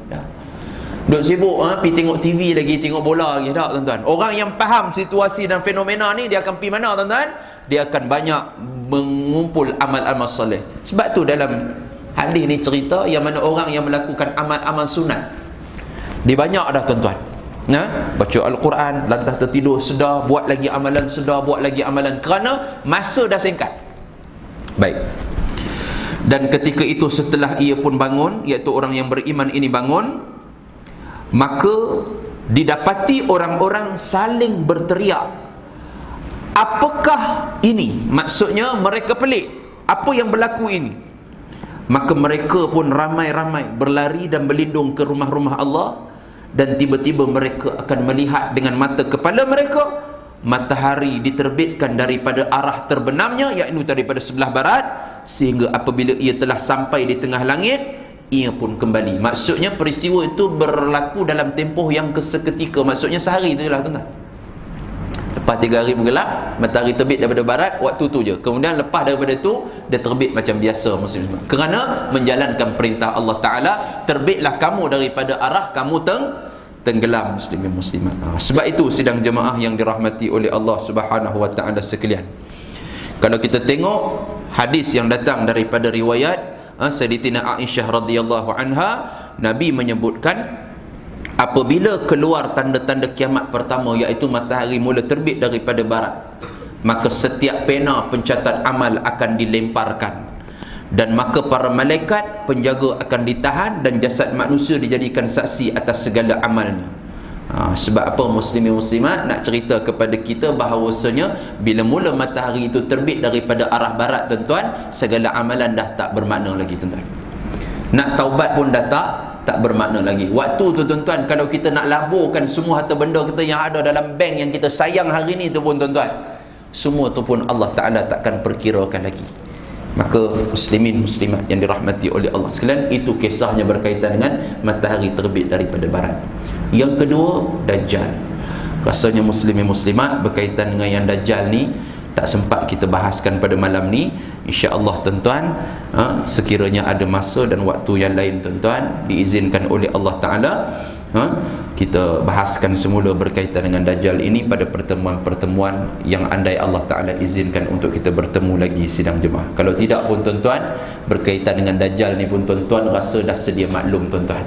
Duk sibuk pergi tengok TV lagi, tengok bola lagi, tak tuan-tuan? Orang yang faham situasi dan fenomena ni, dia akan pergi mana tuan-tuan? Dia akan banyak mengumpul amal-amal soleh. Sebab tu dalam hadis ni cerita yang mana orang yang melakukan amal-amal sunat, dia banyak dah tuan-tuan. Baca Al-Quran, lantas tertidur sedar, buat lagi amalan sedar, buat lagi amalan, kerana masa dah singkat. Baik. Dan ketika itu setelah ia pun bangun, iaitu orang yang beriman ini bangun, maka didapati orang-orang saling berteriak, apakah ini? Maksudnya mereka pelik, apa yang berlaku ini? Maka mereka pun ramai-ramai berlari dan berlindung ke rumah-rumah Allah. Dan tiba-tiba mereka akan melihat dengan mata kepala mereka matahari diterbitkan daripada arah terbenamnya, iaitu daripada sebelah barat, sehingga apabila ia telah sampai di tengah langit, ia pun kembali. Maksudnya peristiwa itu berlaku dalam tempoh yang seketika. Maksudnya sehari itulah tuan-tuan. Lepas 3 hari bergelap, matahari terbit daripada barat, waktu tu je. Kemudian lepas daripada tu, dia terbit macam biasa muslim. Kerana menjalankan perintah Allah Ta'ala, terbitlah kamu daripada arah kamu tenggelam muslimin muslimat. Sebab itu sidang jemaah yang dirahmati oleh Allah Subhanahu Wa Ta'ala sekalian, kalau kita tengok hadis yang datang daripada riwayat Sayyidatina Aisyah radhiyallahu anha, Nabi menyebutkan apabila keluar tanda-tanda kiamat pertama, iaitu matahari mula terbit daripada barat, maka setiap pena pencatat amal akan dilemparkan, dan maka para malaikat penjaga akan ditahan, dan jasad manusia dijadikan saksi atas segala amalnya. Sebab apa muslimin muslimat, nak cerita kepada kita bahawasanya bila mula matahari itu terbit daripada arah barat tuan-tuan, segala amalan dah tak bermakna lagi tuan-tuan. Nak taubat pun dah tak bermakna lagi. Waktu tu tuan-tuan, kalau kita nak laburkan semua harta benda kita yang ada dalam bank yang kita sayang hari ni tu pun tuan-tuan, semua tu pun Allah Ta'ala takkan perkirakan lagi. Maka muslimin muslimat yang dirahmati oleh Allah sekalian, itu kisahnya berkaitan dengan matahari terbit daripada barat. Yang kedua, Dajjal. Rasanya muslimin muslimat berkaitan dengan yang Dajjal ni tak sempat kita bahaskan pada malam ni. InsyaAllah tuan-tuan, sekiranya ada masa dan waktu yang lain tuan-tuan, diizinkan oleh Allah Ta'ala, kita bahaskan semula berkaitan dengan Dajjal ini pada pertemuan-pertemuan yang andai Allah Ta'ala izinkan untuk kita bertemu lagi sidang jemaah. Kalau tidak pun tuan-tuan, berkaitan dengan Dajjal ni pun tuan-tuan rasa dah sedia maklum tuan-tuan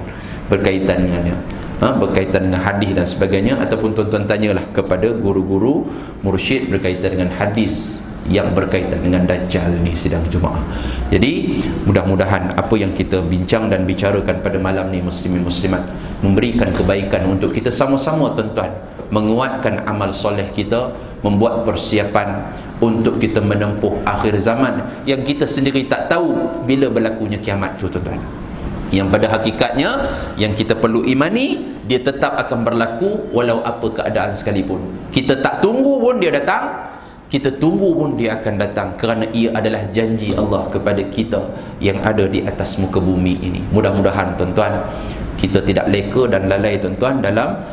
berkaitan dengannya, berkaitan dengan hadis dan sebagainya, ataupun tuan-tuan tanyalah kepada guru-guru mursyid berkaitan dengan hadis yang berkaitan dengan Dajjal ni sidang jemaah. Jadi mudah-mudahan apa yang kita bincang dan bicarakan pada malam ni muslimin muslimat memberikan kebaikan untuk kita sama-sama tuan-tuan, menguatkan amal soleh kita, membuat persiapan untuk kita menempuh akhir zaman yang kita sendiri tak tahu bila berlakunya kiamat tu tuan-tuan. Yang pada hakikatnya yang kita perlu imani, dia tetap akan berlaku walau apa keadaan sekalipun. Kita tak tunggu pun dia datang, kita tunggu pun dia akan datang, kerana ia adalah janji Allah kepada kita yang ada di atas muka bumi ini. Mudah-mudahan tuan-tuan kita tidak leka dan lalai tuan-tuan dalam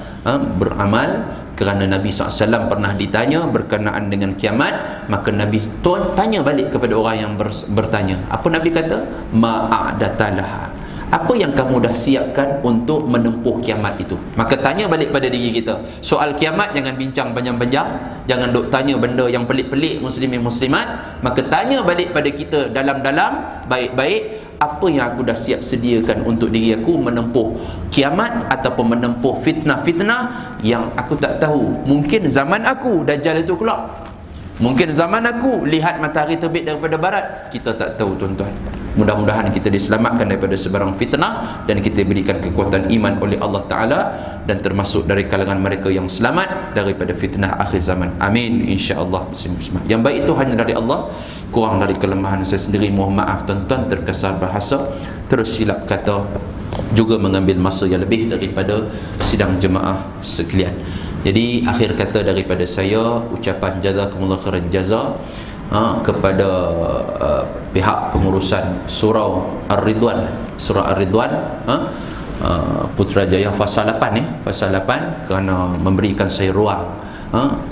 beramal, kerana Nabi SAW pernah ditanya berkenaan dengan kiamat, maka Nabi tuan tanya balik kepada orang yang bertanya. Apa Nabi kata? Ma'adatalaha, apa yang kamu dah siapkan untuk menempuh kiamat itu? Maka tanya balik pada diri kita. Soal kiamat jangan bincang panjang-panjang, jangan duk tanya benda yang pelik-pelik muslimin muslimat. Maka tanya balik pada kita dalam-dalam, baik-baik, apa yang aku dah siap sediakan untuk diri aku menempuh kiamat ataupun menempuh fitnah-fitnah yang aku tak tahu. Mungkin zaman aku Dajjal itu keluar, mungkin zaman aku lihat matahari terbit daripada barat, kita tak tahu tuan-tuan. Mudah-mudahan kita diselamatkan daripada sebarang fitnah dan kita berikan kekuatan iman oleh Allah Ta'ala dan termasuk dari kalangan mereka yang selamat daripada fitnah akhir zaman. Amin, insya-Allah. Yang baik itu hanya dari Allah, kurang dari kelemahan saya sendiri. Mohon maaf tuan-tuan, terkesar bahasa, terus silap kata, juga mengambil masa yang lebih daripada sidang jemaah sekalian. Jadi akhir kata daripada saya, ucapan jazakumullah khairan jaza kepada pihak pengurusan Surau Ar-Ridwan, Surau Ar-Ridwan, Putrajaya Fasa 8 Fasa 8, kerana memberikan saya ruang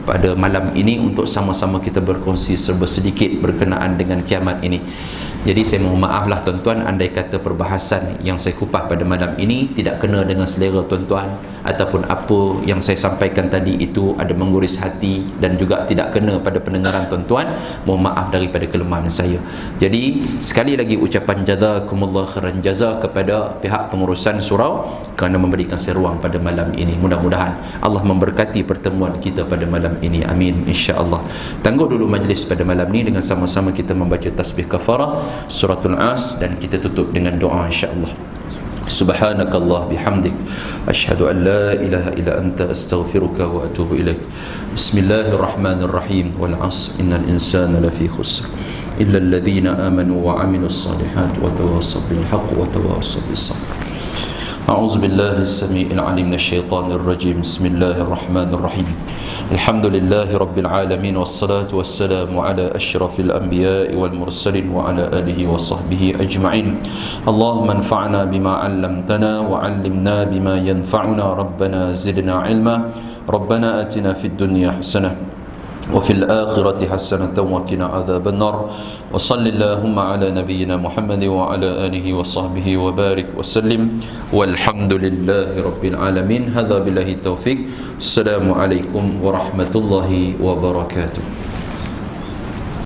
pada malam ini untuk sama-sama kita berkongsi serba sedikit berkenaan dengan kiamat ini. Jadi saya mohon maaflah tuan-tuan andai kata perbahasan yang saya kupas pada malam ini tidak kena dengan selera tuan-tuan, ataupun apa yang saya sampaikan tadi itu ada menguris hati dan juga tidak kena pada pendengaran tuan-tuan. Mohon maaf daripada kelemahan saya. Jadi sekali lagi ucapan jazakumullah khairan jaza kepada pihak pengurusan surau kerana memberikan saya ruang pada malam ini. Mudah-mudahan Allah memberkati pertemuan kita pada malam ini. Amin, insya-Allah. Tangguh dulu majlis pada malam ini dengan sama-sama kita membaca tasbih kafarah suratul As dan kita tutup dengan doa insya-Allah. Subhanakallah bihamdik, asyhadu an la ilaha illa anta, astaghfiruka wa atubu ilaik. Bismillahirrahmanirrahim. Wal 'asr innal insana lafi khusr illa alladhina amanu wa 'amilus solihat wa tawassaw bil haqq wa tawassaw bis sabr. أعوذ بالله السميع العليم من الشيطان الرجيم. بسم الله الرحمن الرحيم. الحمد لله رب العالمين، والصلاة والسلام على أشرف الأنبياء والمرسلين وعلى آله وصحبه أجمعين. اللهم انفعنا بما علمتنا وعلمنا بما ينفعنا. ربنا زدنا علما. ربنا آتنا في الدنيا حسنة وفي الآخرة حسنة وقنا عذاب النار. وصل اللهم على نبينا محمد وعلى آله وصحبه وبارك وسلم والحمد لله رب العالمين. هذا بالله التوفيق. السلام عليكم ورحمة الله وبركاته.